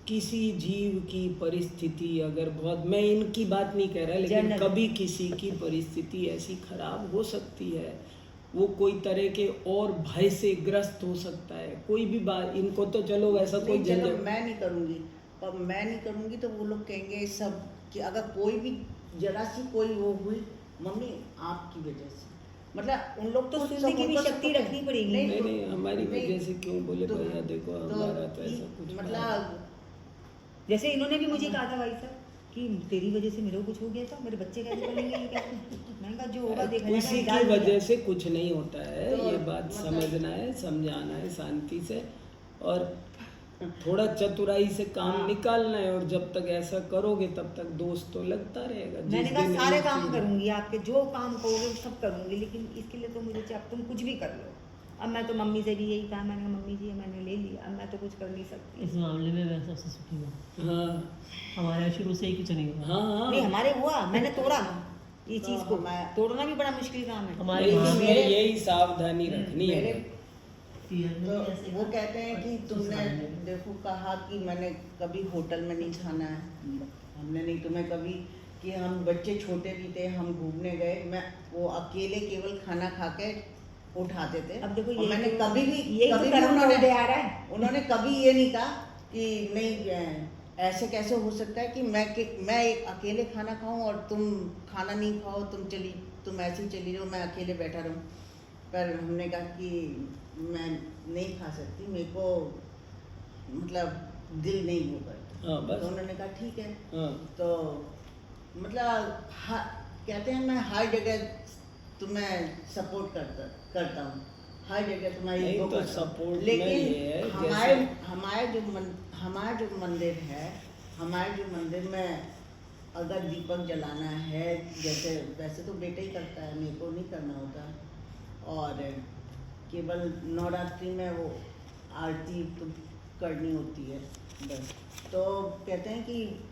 किसी जीव की परिस्थिति अगर बहुत, मैं इनकी बात नहीं कह रहा, लेकिन जनरल। कभी किसी की परिस्थिति ऐसी खराब हो सकती है, वो कोई तरह के और भय से ग्रस्त हो सकता है, कोई भी बात। इनको तो चलो वैसा कोई नहीं, चलो झंझट, मैं नहीं करूँगी, पर मैं नहीं करूँगी तो वो लोग कहेंगे सब कि अगर कोई भी जरा सी कोई वो हुई, मम्मी आपकी वजह से, मतलब उन लोग तो को सुनने की भी उनको शक्ति सब- रखनी पड़ेगी। नहीं नहीं हमारी नहीं, वजह से क्यों बोले तो- भैया, देखो हमारा तो ऐसा कुछ मतलब जैसे इन्होंने भी मुझे कहा था भाई साहब कि तेरी वजह से मेरे को कुछ हो गया था, मेरे बच्चे कैसे बनेंगे, ये कैसे? मैंने कहा जो होगा देखा किसी जाएगा, की डाल वजह दिया। से कुछ नहीं होता है, तो ये बात मतलब- समझना है, समझाना है शांति से, और थोड़ा चतुराई से काम हाँ। निकालना है। और जब तक ऐसा करोगे तब तक दोस्त तो लगता रहेगा। जिस मैंने कहा दिन सारे ये काम चीज़- करूंगी, आपके जो काम कहोगे वो सब करूंगी, लेकिन इसके लिए तो मुझे चाहे तुम कुछ भी कर लो। अब मैं तो मम्मी से भी यही कहा, मैंने कहा मम्मी जी मैंने ले लिया, अब मैं तो कुछ कर नहीं सकती। इस मामले में मैं सबसे सुखी हूँ। हाँ हमारे यहाँ शुरू से ही कुछ नहीं हुआ। हाँ नहीं हाँ हमारे हुआ, मैंने तोड़ा ये तो चीज को। हमारे- तोड़ना भी बड़ा मुश्किल काम है। हमारे नहीं, वहाँ इसमें मेरे- यही सावधानी रखनी है। मेरे पीरियड में तो भी ऐसे वो था। कहते हैं कि तुमने देखो कहा कि मैंने कभी होटल में नहीं खाना है, हमने नहीं, तुम्हें कभी कि हम बच्चे छोटे भी थे, हम घूमने गए, मैं वो अकेले केवल खाना खा के उठाते थे। अब देखो और ये मैंने तो- कभी भी यही तो कभी भी कर्म का उदय आ रहा है। उन्होंने कभी ये नहीं कहा कि नहीं ऐसे कैसे हो सकता है कि मैं एक अकेले खाना खाऊं और तुम खाना नहीं खाओ, तुम ऐसे ही चली जाओ, मैं अकेले बैठा रहूं। पर हमने कहा कि मैं नहीं खा सकती, मेरे को मतलब दिल नहीं वो करता। हाँ बस। तो उन्होंने कहा ठीक है। हाँ तो मतलब कहते हैं मैं हर जगह तुम्हें सपोर्ट करता हूँ, हर जगह तुम्हारी नहीं वो तो करता हूँ। support में लेकिन ये है, हमारे जैसे- हमारा जो मंदिर है, हमारे जो मंदिर में अगर दीपक जलाना है, जैसे वैसे तो बेटा ही करता है, मेरे को नहीं करना होता। और केवल नवरात्रि में वो आरती तो करनी होती है बस। तो कहते हैं कि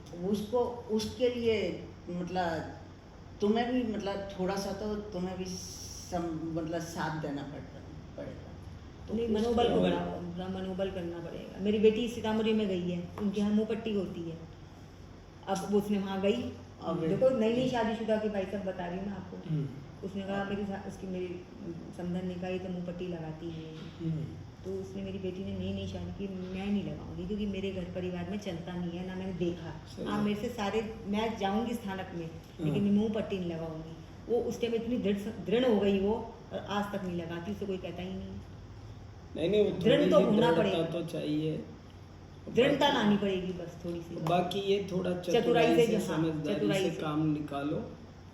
उसके लिए मतलब तुम्हें भी मतलब थोड़ा सा तो तुम्हें भी मतलब साथ देना पड़ेगा। तो नहीं, उसके मनोबल को लिए- बड़ा मनोबल करना पड़ेगा। मेरी बेटी सीतामढ़ी में गई है, उनके यहाँ मुँह पट्टी होती है। अब वो उसने वहाँ गई, अब देखो नई शादीशुदा की भाई साहब बता रही हूँ मैं आपको। हम्म, उसने कहा मेरी समधन ने कहा ये तो मुँह पट्टी लगाती है। हम्म, तो उसने, मेरी बेटी ने नई शादी की, मैं नहीं लगाऊंगी क्योंकि मेरे घर परिवार में चलता नहीं है, ना मैंने देखा। सही हाँ है। मेरे से सारे, मैं जाऊंगी स्थानक में, लेकिन मैं मुँह पट्टी नहीं लगाऊंगी। वो उस टाइम इतनी दृढ़ हो गई वो, और आज तक नहीं लगाती, उसे कोई कहता ही नहीं। नहीं वो दृढ़ थोड़ी तो सी होना दृढ़ता पड़ेगा। तो चाहिए। दृढ़ता लानी पड़ेगी बस थोड़ी सी। बाकी ये थोड़ा चतुराई चतुराई से से, जो- हाँ, समझदारी चतुराई से से। काम निकालो,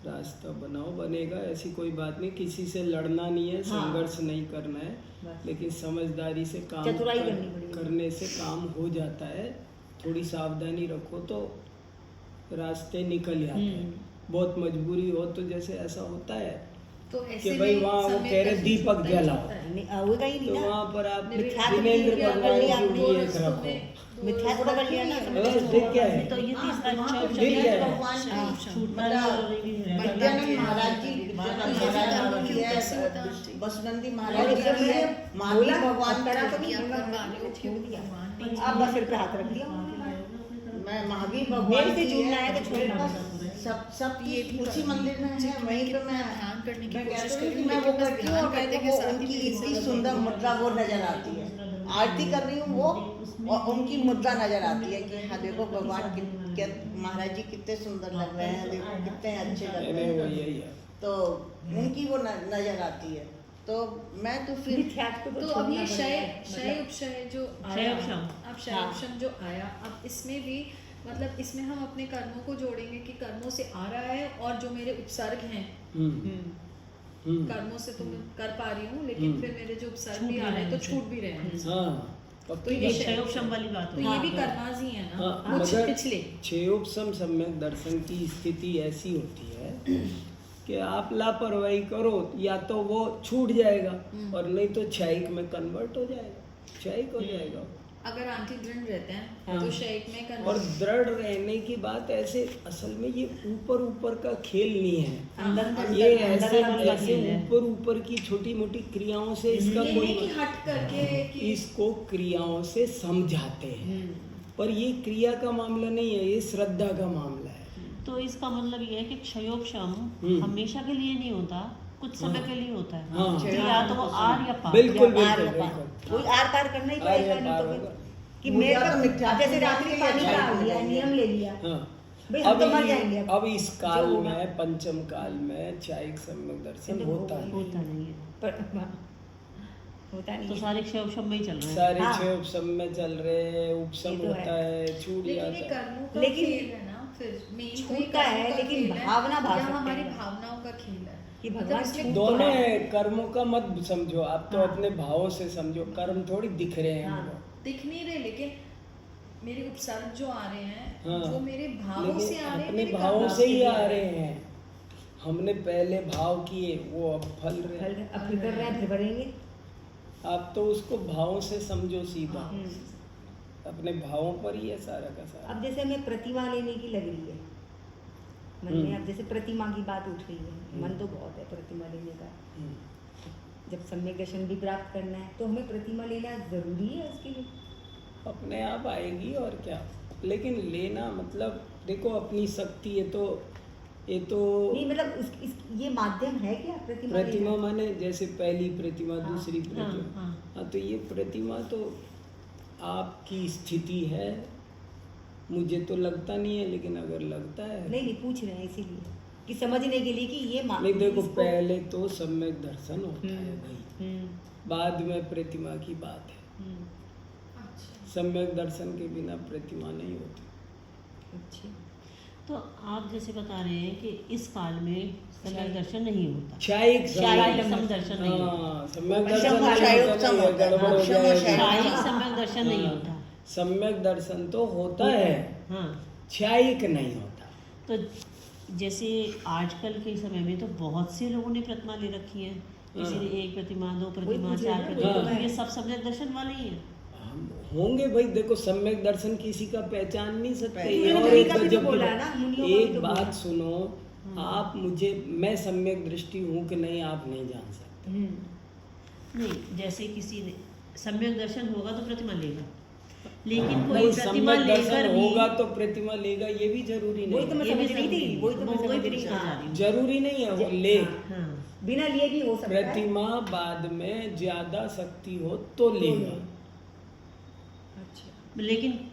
रास्ता बनाओ, बनेगा। ऐसी कोई बात नहीं, किसी से लड़ना नहीं है, हाँ। संघर्ष नहीं करना है, बस। लेकिन समझदारी से काम चतुराई करनी पड़ेगी। करने से काम हो जाता है। थोड़ी सावधानी रखो तो रास्ते निकल जाते हैं। हम्म। बहुत मजबूरी हो तो जैसे ऐसा होता है तो ऐसे कि भाई में वहाँ वो समय कह रहे दर्शन दीपक होता ही जलाओ, होता है। नहीं, होगा ही नहीं तो ना। वहाँ पर आप मिथ्या जिनेंद्र तो भगवान लिया की आपने, भी एक रास्तों रखो। में मिथ्या तो पकड़ लिया ना। ठीक क्या है? तो ये तीसरा वहाँ पे ठीक है। भगवान की हाँ। छूटता मतलब विद्यानंद महाराज जी, महाराज महाराज जी की कैसे है, होता है? बसुनंदी और महाराज जी जब की है, मैंने महावीर बोला, भगवान अब करा तो की नहीं, आप मैंने करवाने को छोड़ दिया। भगवान अब बस सिर पे हाथ रख दिया उन्होंने। मैं महावीर भगवान मेरे से की जुड़ना है तो मेरे छोड़ना पास है। सब ये भी उसी करना मंदिर में है, वहीं पे मैं ध्यान करने की मैं कोशिश कहती हूँ करी, कि मैं वो लेकिन बस करती हूँ ध्यान और करने मेरे के को साथ ही उनकी मेरी इतनी समझ सुंदर मुद्रा वो नजर आती है। आरती कर रही हूँ वो, और उनकी मुद्रा नजर आती है कि हाँ देखो भगवान के महाराज जी कितने सुंदर लग रहे हैं, देखो कितने अच्छे लग नहीं रहे नहीं वो हैं। यही है। तो उनकी वो नजर आती है। तो मैं तो फिर मिथ्यात्व को तो अब ये छोड़ना शय पड़ेगा। शय मतलब उपशय जो शय आया, उपशम। अब शय हाँ। उपशम जो आया, अब इसमें भी मतलब इसमें हम अपने कर्मों को जोड़ेंगे कि कर्मों से आ रहा है और जो मेरे उपसर्ग हैं, हम्म, हम्म, कर्मों से तो मैं कर पा रही हूँ लेकिन हम्म। फिर मेरे जो उपसर्ग छूट भी भी आ रहे हैं रहे तो हैं। छूट भी रहे हैं। हाँ तो पक्की ये ये बात। क्षयोपशम वाली बात तो हो ये भी हाँ। कर्माज ही है ना, हाँ, कुछ मगर पिछले। क्षयोपशम सम्यक दर्शन की स्थिति ऐसी होती है कि आप लापरवाही करो या तो वो छूट जाएगा और नहीं तो क्षयिक में कन्वर्ट हो जाएगा, क्षयिक हो जाएगा। अगर आंटी दृढ़ रहते हैं हाँ। तो शयिक में कर्म और दृढ़ रहने की बात ऐसे असल में ये ऊपर ऊपर का खेल नहीं है, अंदर ये अंदर ऐसे अंदर ऐसे खेल है। ऊपर ऊपर की छोटी मोटी क्रियाओं से इसका ये नहीं कि कोई हट करके कि इसको क्रियाओं से समझाते हैं, पर ये क्रिया का मामला नहीं है, ये श्रद्धा का मामला है। तो इसका मतलब ये है कि क्षयोपशम हम्म। हमेशा के लिए नहीं होता, कुछ समय हाँ। के लिए होता है। हाँ। तो या तो वो आर या पार। बिल्कुल पार बिल्कुल पार। बिल्कुल। वही आर पार करना ही आर पड़ेगा, या नहीं पार तो होगा। फिर कि मुझे मेरे तो मिथ्या अब जैसे ज्ञान रात्रि के पानी लिए का अच्छा लिया, हो नियम ले लिया, हाँ भाई हम तो मर जाएंगे अब इस काल जो होगा। में पंचम काल में क्षयिक सम्यक दर्शन ये तो होता है। होता नहीं है, पर होता नहीं तो है। सारे क्षयोपशम में ही चल रहे हैं। सारे हाँ। क्षय उपशम में चल रहे हैं, उपशम ये तो होता है, छूट लेकिन ये जाता है। कर्मों का लेकिन खेल है ना, फिर मेन छूटता है, लेकिन भावना भाग सकते हमारी हैं। भावनाओं का खेल है कि मतलब भगवान इसमें छूट दोनों है, कर्मों का मत समझो आप, तो हाँ। अपने भावों से समझो, कर्म थोड़ी दिख रहे हैं हाँ। हमको। दिख नहीं रहे लेकिन मेरे उपसर्ग जो आ रहे हैं हाँ। वो मेरे भावों से लेकिन आ रहे हैं, अपने मेरे भावों कर्मों से ही भी आ रहे हैं। हमने पहले भाव किए, वो अब फल रहे फल हैं। अब फिर कर रहे हैं, फिर भरेंगे। आप तो उसको भावों से समझो सीधा, हम्म। अपने भावों पर ही है सारा का सारा। अब जैसे हमें प्रतिमा लेने की लग रही है मन में, अब जैसे प्रतिमा की बात उठ रही है, मन तो बहुत है प्रतिमा लेने का। हम्म। जब सम्यक दर्शन भी प्राप्त करना है तो हमें प्रतिमा लेना जरूरी है उसके लिए। अपने आप आएगी और क्या, लेकिन लेना मतलब देखो अपनी शक्ति है तो ये तो नहीं मतलब ये माध्यम है क्या प्रतिमा प्रतिमा लेना? माने जैसे पहली प्रतिमा हाँ, दूसरी प्रतिमा, हाँ। हाँ तो ये प्रतिमा तो आपकी स्थिति है, मुझे तो लगता नहीं है, लेकिन अगर लगता है नहीं पूछ रहे हैं इसीलिए कि समझने के लिए कि ये नहीं देखो इसको- पहले तो सम्यक दर्शन होता है हम्म, भाई, हम्म, बाद में प्रतिमा की बात है। हम्म, अच्छा सम्यक दर्शन के बिना प्रतिमा नहीं होती। अच्छा। तो आप जैसे बता रहे हैं कि इस काल में सम्यक दर्शन नहीं होता, क्षयिक शारीरिक सम्यक समदर्शन नहीं होता, हाँ, सम्यक उपशम दर्शन और नहीं होता, क्षयोपशम नहीं, होता है। गड़बड़ हो उपशम और जाएगी। क्षयोपशम। शारीरिक सम्यक दर्शन नहीं होता। सम्यक दर्शन तो होता है, हाँ, क्षयिक नहीं होता। तो जैसे आजकल के समय में तो बहुत से लोगों ने प्रतिमा ले रखी है, किसी हाँ। ने एक प्रतिमा, दो वही प्रतिमा, पूछ चार रहे हैं, प्रतिमा, वही तो ये सब सम्यक दर्शन वाले ही हैं। हम होंगे भाई, देखो सम्यक दर्शन किसी का पहचान नहीं सकते। पहचान और मुनि एक का भी तो गजब की बोला बात- है ना, मुनियों का भी एक तो बोला। बात सुनो, आप मुझे, मैं सम्यक दृष्टि हूँ कि नहीं आप नहीं जान सकते। नहीं, जैसे किसी ने सम्यक दर्शन होगा तो प्रतिमा लेगा, लेकिन कोई नहीं, प्रतिमा सम्यक लेकर दर्शन भी होगा तो प्रतिमा लेगा, ये भी जरूरी वही तो नहीं मैं ये भी समझ रही थी, जरूरी वही तो है। मैं वो समझ कोई रही भी थी। समझा रही हूँ। जरूरी नहीं है वो ले। हाँ, बिना लिए भी हो सकता है। प्रतिमा बाद में ज्यादा शक्ति हो तो लेगा। अच्छा। लेकिन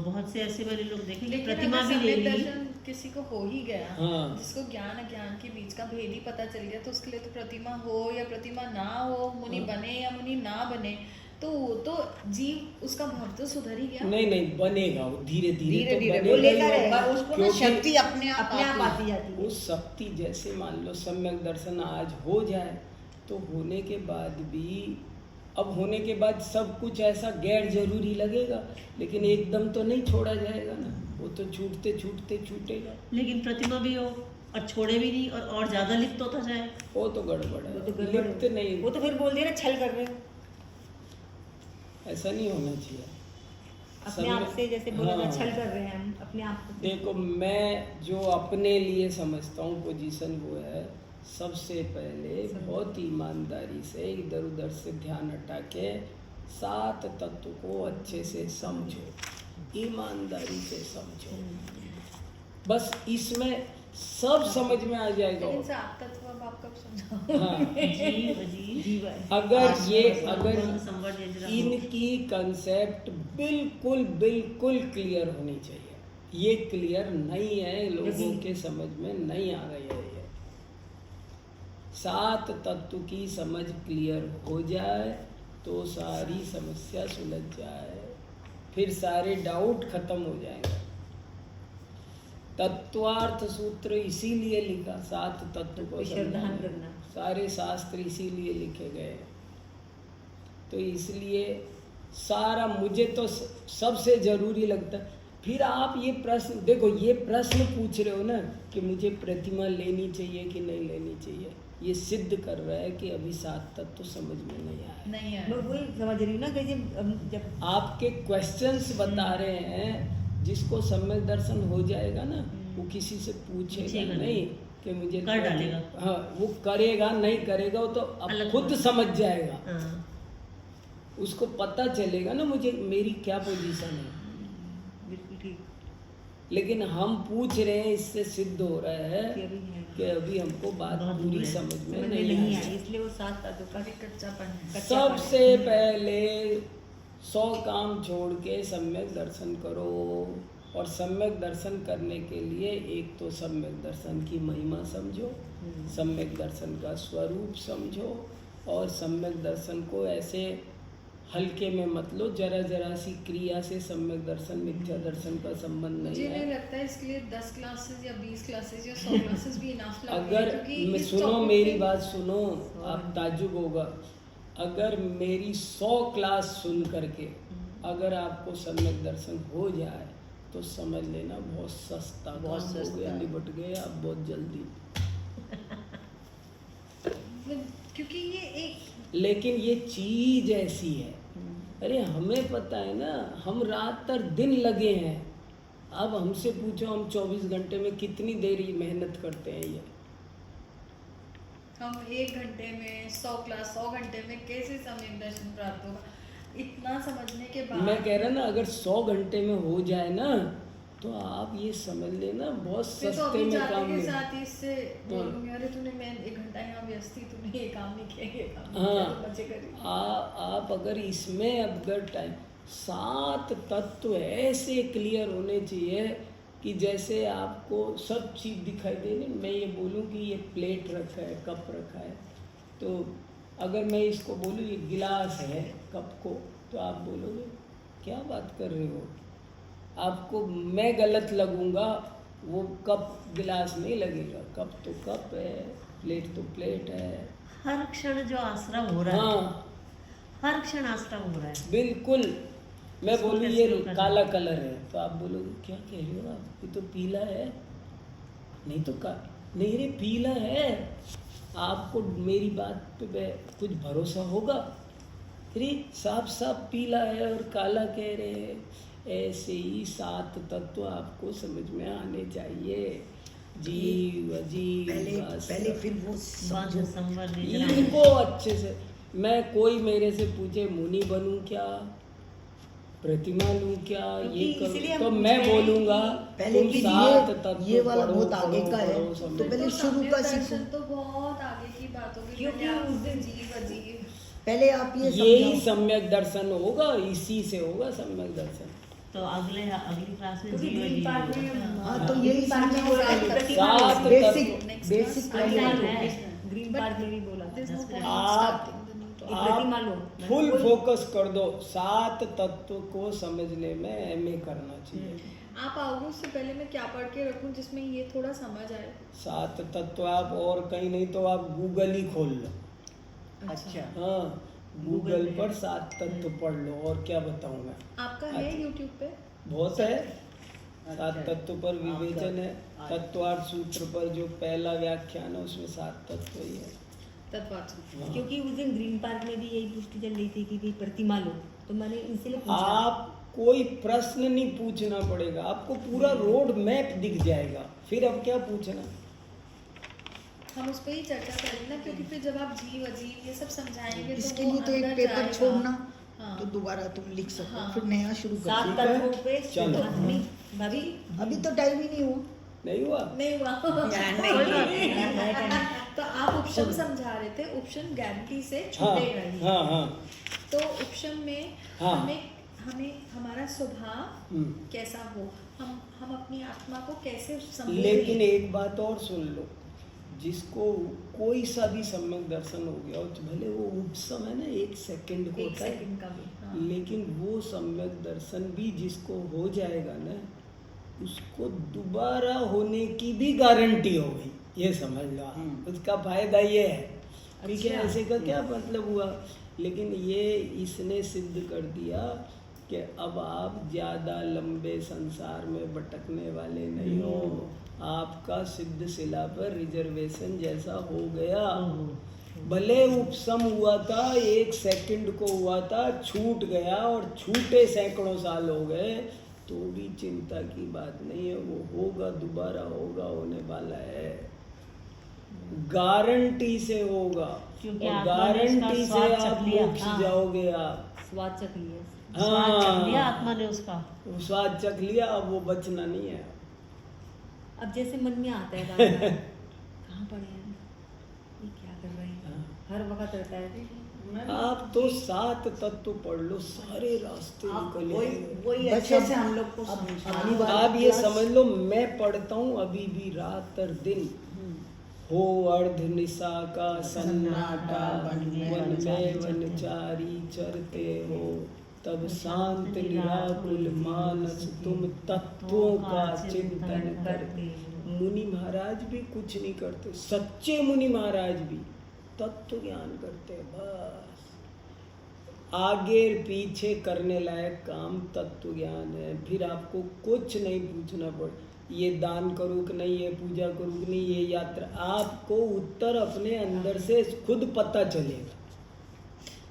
बहुत से ऐसे वाले लोग देखें कि लेकिन प्रतिमा अगर भी ले सम्यक ली, दर्शन किसी को हो ही गया, हाँ। जिसको ज्ञान अज्ञान के बीच का भेद ही पता चल गया, तो उसके लिए तो प्रतिमा हो या प्रतिमा ना हो, मुनि हाँ। बने या मुनि ना बने, तो वो तो जीव उसका भाव तो सुधर ही गया। नहीं नहीं बनेगा वो धीरे धीरे धीरे तो धीरे बनेगा वो लेता ही रहेगा, होगा, उसको ना क्योंकि शक्ति अपने आप अपने आप आती आती जाती है। उस शक्ति जैसे मान लो सम्यक दर्शन आज हो जाए तो होने के बाद भी, अब होने के बाद सब कुछ ऐसा गैर जरूरी लगेगा, लेकिन एकदम तो नहीं छोड़ा जाएगा ना, वो तो छूटते छूटते छूटेगा। लेकिन प्रतिमा भी हो और छोड़े भी नहीं और ज्यादा लिप्त होता जाए, वो तो गड़बड़ वो है, तो गड़बड़ लिप्त है। नहीं, वो तो फिर बोल दिया ना छल कर रहे हो ऐसा नहीं होना चाहिए। अपने आप से, जैसे बोला था हाँ। छल कर रहे हैं हम अपने आप को। देखो मैं जो अपने लिए समझता हूँ पोजीशन वो है, सबसे पहले बहुत ईमानदारी से इधर उधर से ध्यान हटा के 7 तत्व को अच्छे से समझो, ईमानदारी से समझो, बस इसमें सब समझ में आ जाएगा। लेकिन सात तत्व अब आप कब समझाओ? हाँ, जीव अजीब जीवन अगर संवर्त जंजरा हो। इनकी कंसेप्ट बिल्कुल बिल्कुल क्लियर होनी चाहिए, ये क्लियर नहीं है, लोगों के समझ में नहीं आ रही है ये। 7 तत्व की समझ क्लियर हो जाए तो सारी समस्या सुलझ जाए, फिर सारे डाउट खत्म हो जाएंगे। तत्वार्थ सूत्र इसीलिए लिखा, 7 तत्व को श्रद्धान समझाने। करना। सारे शास्त्र इसीलिए लिखे गए। तो इसलिए सारा मुझे तो सबसे जरूरी लगता है। फिर आप ये प्रश्न देखो, ये प्रश्न पूछ रहे हो ना कि मुझे प्रतिमा लेनी चाहिए कि नहीं लेनी चाहिए, ये सिद्ध कर रहा है कि अभी 7 तत्व तो समझ में नहीं आया। नहीं मैं है। वही समझ रही हूँ ना कि जब आपके क्वेश्चंस बता रहे हैं, जिसको सम्यक दर्शन हो जाएगा ना वो किसी से पूछेगा पूछेगा नहीं नहीं। कि मुझे कर डालेगा। हाँ, वो करेगा नहीं करेगा वो तो अब अलग खुद बात। समझ जाएगा। हाँ, उसको पता चलेगा ना मुझे मेरी क्या पोजीशन है। बिल्कुल ठीक लेकिन हम पूछ रहे हैं, इससे सिद्ध हो रहा कि है अभी है कि अभी हमको बात बहुत पूरी दूर है। समझ में समझ में नहीं नहीं आई। आई, इसलिए वो 7 तत्व का अभी कच्चापन है। कच्चापन सबसे है। पहले 100 काम छोड़ के सम्यक दर्शन करो। और सम्यक दर्शन करने के लिए एक तो सम्यक दर्शन की महिमा समझो, सम्यक दर्शन का स्वरूप समझो, और सम्यक दर्शन को ऐसे हल्के में मत लो। जरा जरा सी क्रिया से सम्यक दर्शन मिथ्या दर्शन का संबंध नहीं मुझे नहीं है। लगता है इसके लिए 10 क्लासेस या 20 क्लासेस या 100 क्लासेस भी इनफ लगती है, अगर क्योंकि इस सुनो topic मेरी पे- बात सुनो, आप ताज्जुब होगा। अगर मेरी 100 क्लास सुन करके अगर आपको सम्यक दर्शन हो जाए तो समझ लेना बहुत सस्ता बहुत काम हो सस्ता गया, है। निपट गए आप बहुत जल्दी। क्योंकि ये एक लेकिन ये चीज ऐसी है, अरे हमें पता है ना, हम रात तर दिन लगे हैं। अब हमसे पूछो हम 24 घंटे में कितनी देर ही मेहनत करते हैं। ये हम 1 घंटे में 100 क्लास 100 घंटे में कैसे सम्यक दर्शन प्राप्त होगा, इतना समझने के बाद मैं कह रहा ना, अगर 100 घंटे में हो जाए ना तो आप ये समझ लेना बहुत फिर तो सस्ते अभी में जाते काम के मिले। साथ ही इससे बोलूंगी, अरे तूने मैं 1 घंटा यहाँ व्यस्त थी, तूने ये काम नहीं किया, ये काम नहीं किया, हाँ, तो बचे करी। आप अगर इसमें अगर टाइम 7 तत्व ऐसे क्लियर होने चाहिए कि जैसे आपको सब चीज़ दिखाई दे रही। मैं ये बोलूँ कि ये प्लेट रखा है, कप रखा है, तो अगर मैं इसको बोलूँ ये गिलास है कप को, तो आप बोलोगे क्या बात कर रहे हो। आपको मैं गलत लगूंगा, वो कप गिलास नहीं लगेगा। कप तो कप है, प्लेट तो प्लेट है। हर क्षण जो आश्रम हो रहा है, हाँ हर क्षण आश्रम हो रहा है। बिल्कुल। मैं इसको बोलूँ कैसे ये रोका जाए? काला कलर है तो आप बोलोगे क्या कह रहे हो आप, ये तो पीला है। नहीं तो नहीं रे पीला है। आपको मेरी बात पे कुछ भरोसा होगा? अरे साफ साफ पीला है और काला कह रहे हैं। ऐसे ही 7 तत्व आपको समझ में आने चाहिए। जीव अजीव पहले फिर वो बांध संवर निद्रा। इनको अच्छे से, मैं कोई मेरे से पूछे मुनि बनूं क्या, प्रतिमा लूं क्या, ये इसलिए हम करूं, तो पूछ मैं रहे हैं बोलूंगा पहले तुम कि 7 तत्व ये वाला पढ़ो, बहुत आगे पढ़ो, का है, पढ़ो, तो समझो। पहले तो शुरू सम्यक का दर्शन सीखो। तो बहुत आगे की बात होगी, क्योंकि पहले आप उस दिन- जीव अजीव पहले आप ये यही समझाओ। सम्यक दर्शन होगा, इसी से होगा सम्यक दर्शन। तो अगली क्लास में क्योंकि जीव ग्रीन जीव पार्क में होगा। हाँ, तो यही समझाओ पहले। 7 बेसिक तत्व Next बेसिक class, प्रतिमा पहले है। ग्रीन पार्क में भी बोला There's no 10 point आप- starting the new topic. एक प्रतिमा लो। फुल फोकस कर दो। 7 तत्व को समझने में एमए करना चाहिए। आप आओगे उससे पहले मैं क्या पढ़ के रखूं जिसमें ये थोड़ा समझ आए। 7 तत्व आप और कहीं नहीं तो आप गूगल ही खोल लो। अच्छा हाँ, गूगल पर 7 तत्व पढ़ लो, और क्या बताऊँ मैं। आपका है अच्छा। यूट्यूब पे? बहुत है। 7 तत्व पर विवेचन है। अच्छा। तत्वार्थ सूत्र पर जो पहला व्याख्यान है उसमें 7 तत्व ही है। तत्वार्थ। हाँ। क्योंकि उस दिन ग्रीन पार्क में भी यही पुष्टि चल रही थी कि भाई प्रतिमा लो, तो मैंने इनसे पूछा। आप कोई प्रश्न नहीं पूछना पड़ेगा, आपको पूरा रोड मैप दिख जाएगा, फिर अब क्या पूछना। हम उस पर ही चर्चा करेंगे ना, क्योंकि फिर जब आप जीव अजीव ये सब समझाएंगे इसके वो लिए तो एक अंदर पेपर जाएगा। छोड़ना, हाँ। तो दोबारा तुम लिख सको, हाँ। फिर नया शुरू कर 7 सकते। ठीक है? तत्वों पे चलो। नहीं भाभी अभी तो टाइम ही नहीं हुआ। नहीं हुआ। नहीं हुआ। नहीं। तो आप उपशम समझा रहे थे, उपशम गारंटी से हाँ छूटेगा ही। हाँ हाँ। तो उपशम में हाँ। हमें हमारा स्वभाव हम्म। कैसा हो, हम अपनी आत्मा को कैसे संबोधित लेकिन एक बात और सुन लो, जिसको कोई सा भी सम्यक दर्शन हो गया हो, भले वो उपसम है ना, 1 सेकंड को एक होता है, सेकंड का भी हाँ। लेकिन वो सम्यक दर्शन भी जिसको हो जाएगा ना, उसको दोबारा होने की भी गारंटी हो गई, ये समझ लो आप। उसका फायदा ये है, ठीक है। ऐसे का क्या मतलब हुआ, लेकिन ये इसने सिद्ध कर दिया कि अब आप ज़्यादा लंबे संसार में भटकने वाले नहीं हो, आपका सिद्ध शिला पर रिजर्वेशन जैसा हो गया। भले उपसम हुआ था, 1 सेकंड को हुआ था, छूट गया और छूटे सैकड़ों साल हो गए, तो भी चिंता की बात नहीं है, वो होगा, दोबारा होगा, होने वाला है, गारंटी से होगा। क्योंकि और आत्मा ने इसका गारंटी से स्वाद आप चख लिया। मोक्ष हाँ। जाओगे आप। स्वाद चख लिया। स्वाद चख हाँ, लिया आत्मा ने उसका। वो स्वाद चख लिया, अब वो बचना नहीं है। अब जैसे मन में आता है बार-बार, कहाँ पड़े हैं, ये क्या कर रहे हैं, हर वक्त रहता है। आप तो 7 तत्व पढ़ लो, सारे रास्ते आप निकले। वही अच्छे से हम लोग को समझा। आप ये समझ लो, मैं पढ़ता हूँ अभी भी रात और दिन, हो अर्ध निशा का सन्नाटा, वन में वनचारी चरते हो, तब शांत निराकुल मानस तुम तत्वों का चिंतन करते। मुनि महाराज भी कुछ नहीं करते, सच्चे मुनि महाराज भी तत्व ज्ञान करते हैं, बस। आगे पीछे करने लायक काम तत्व ज्ञान है। फिर आपको कुछ नहीं पूछना पड़े, ये दान करूँ कि नहीं, ये पूजा करूँ कि नहीं, ये यात्रा, आपको उत्तर अपने अंदर से खुद पता चलेगा।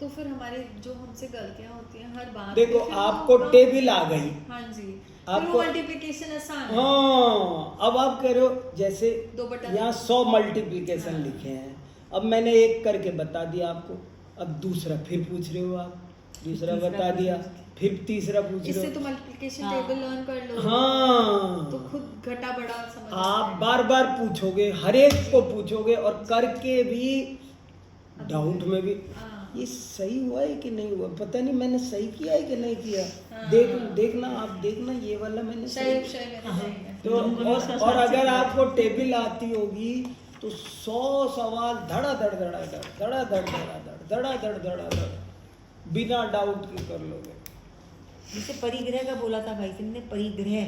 तो फिर हमारे जो हमसे गलतियां होती हैं हर बात देखो, पे, फिर आपको वो टेबल आ गई, हाँ जी, आपको मल्टीप्लिकेशन आसान है। हाँ, अब आप कह रहे हो जैसे 2/2 यहाँ 100 मल्टीप्लिकेशन लिखे हैं, अब मैंने एक करके बता दिया आपको, अब दूसरा फिर पूछ रहे हो आप, दूसरा बता दिया, फिर तीसरा पूछ रहे इससे हो। तो मल्टीप्लिकेशन हाँ। टेबल लर्न कर लो, हाँ, तो खुद घटा बड़ा समझ आप आता है। बार बार पूछोगे, हर एक को पूछोगे, और करके भी डाउट में भी हाँ। ये सही हुआ है कि नहीं हुआ, पता नहीं मैंने सही किया है कि नहीं किया। हाँ। देखना आप, देखना ये वाला मैंने सही शायद शायद मैंने सही है। तो। और अगर आपको टेबल आती होगी तो 100 सवाल धड़ाधड़ धड़ाधड़ धड़ाधड़ धड़ाधड़ धड़ाधड़ धड़ाधड़ बिना डाउट के कर लोगे। जैसे परिग्रह का बोला था भाई सिंह ने, परिग्रह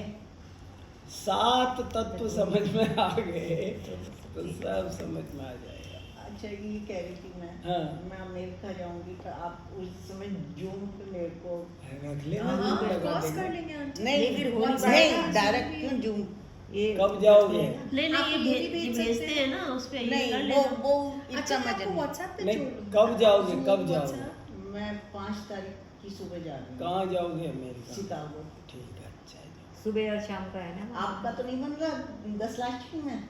7 तत्व समझ में आ गए तो सब समझ में आ जाएगा। अच्छा, ये कह रही थी मैं, हाँ। मैं अमेरिका जाऊंगी तो आप उस समय जूम पे मेरे को रख लेना, हाँ, जूम लगा क्रॉस देंगे। कर लेंगे आंटी। नहीं, फिर हो नहीं, नहीं पाएगा, डायरेक्ट Zoom क्यों जूम, ये कब जाओगे? नहीं आप नहीं, ये भी ये भेज भेजते सकते हैं ना, उस पे ये नहीं, कर वो लेना। वो अच्छा, इतना मैं मजा आपको नहीं। WhatsApp पे नहीं, जोड़ दूंगी। कब जाओगे, Zoom, कब जाओगे? WhatsApp। मैं 5 तारीख की सुबह जा रही हूँ कहाँ जाओगे? अमेरिका। शिकागो। ठीक है, अच्छा है। सुबह और शाम का है ना। आपका तो नहीं बन रहा, 10 लाख क्यों है,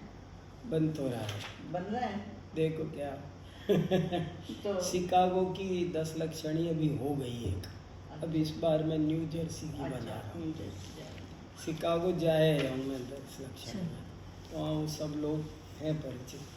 बंद तो रहा है, बन रहा है देखो क्या। तो शिकागो की 10 लक्षणी अभी हो गई एक, अब इस बार मैं न्यू जर्सी की बना रहा हूँ। न्यू जर्सी जा रही हूँ। शिकागो जाए हूँ मैं 10 लक्षणी में, तो वहाँ वो सब लोग हैं परिचित।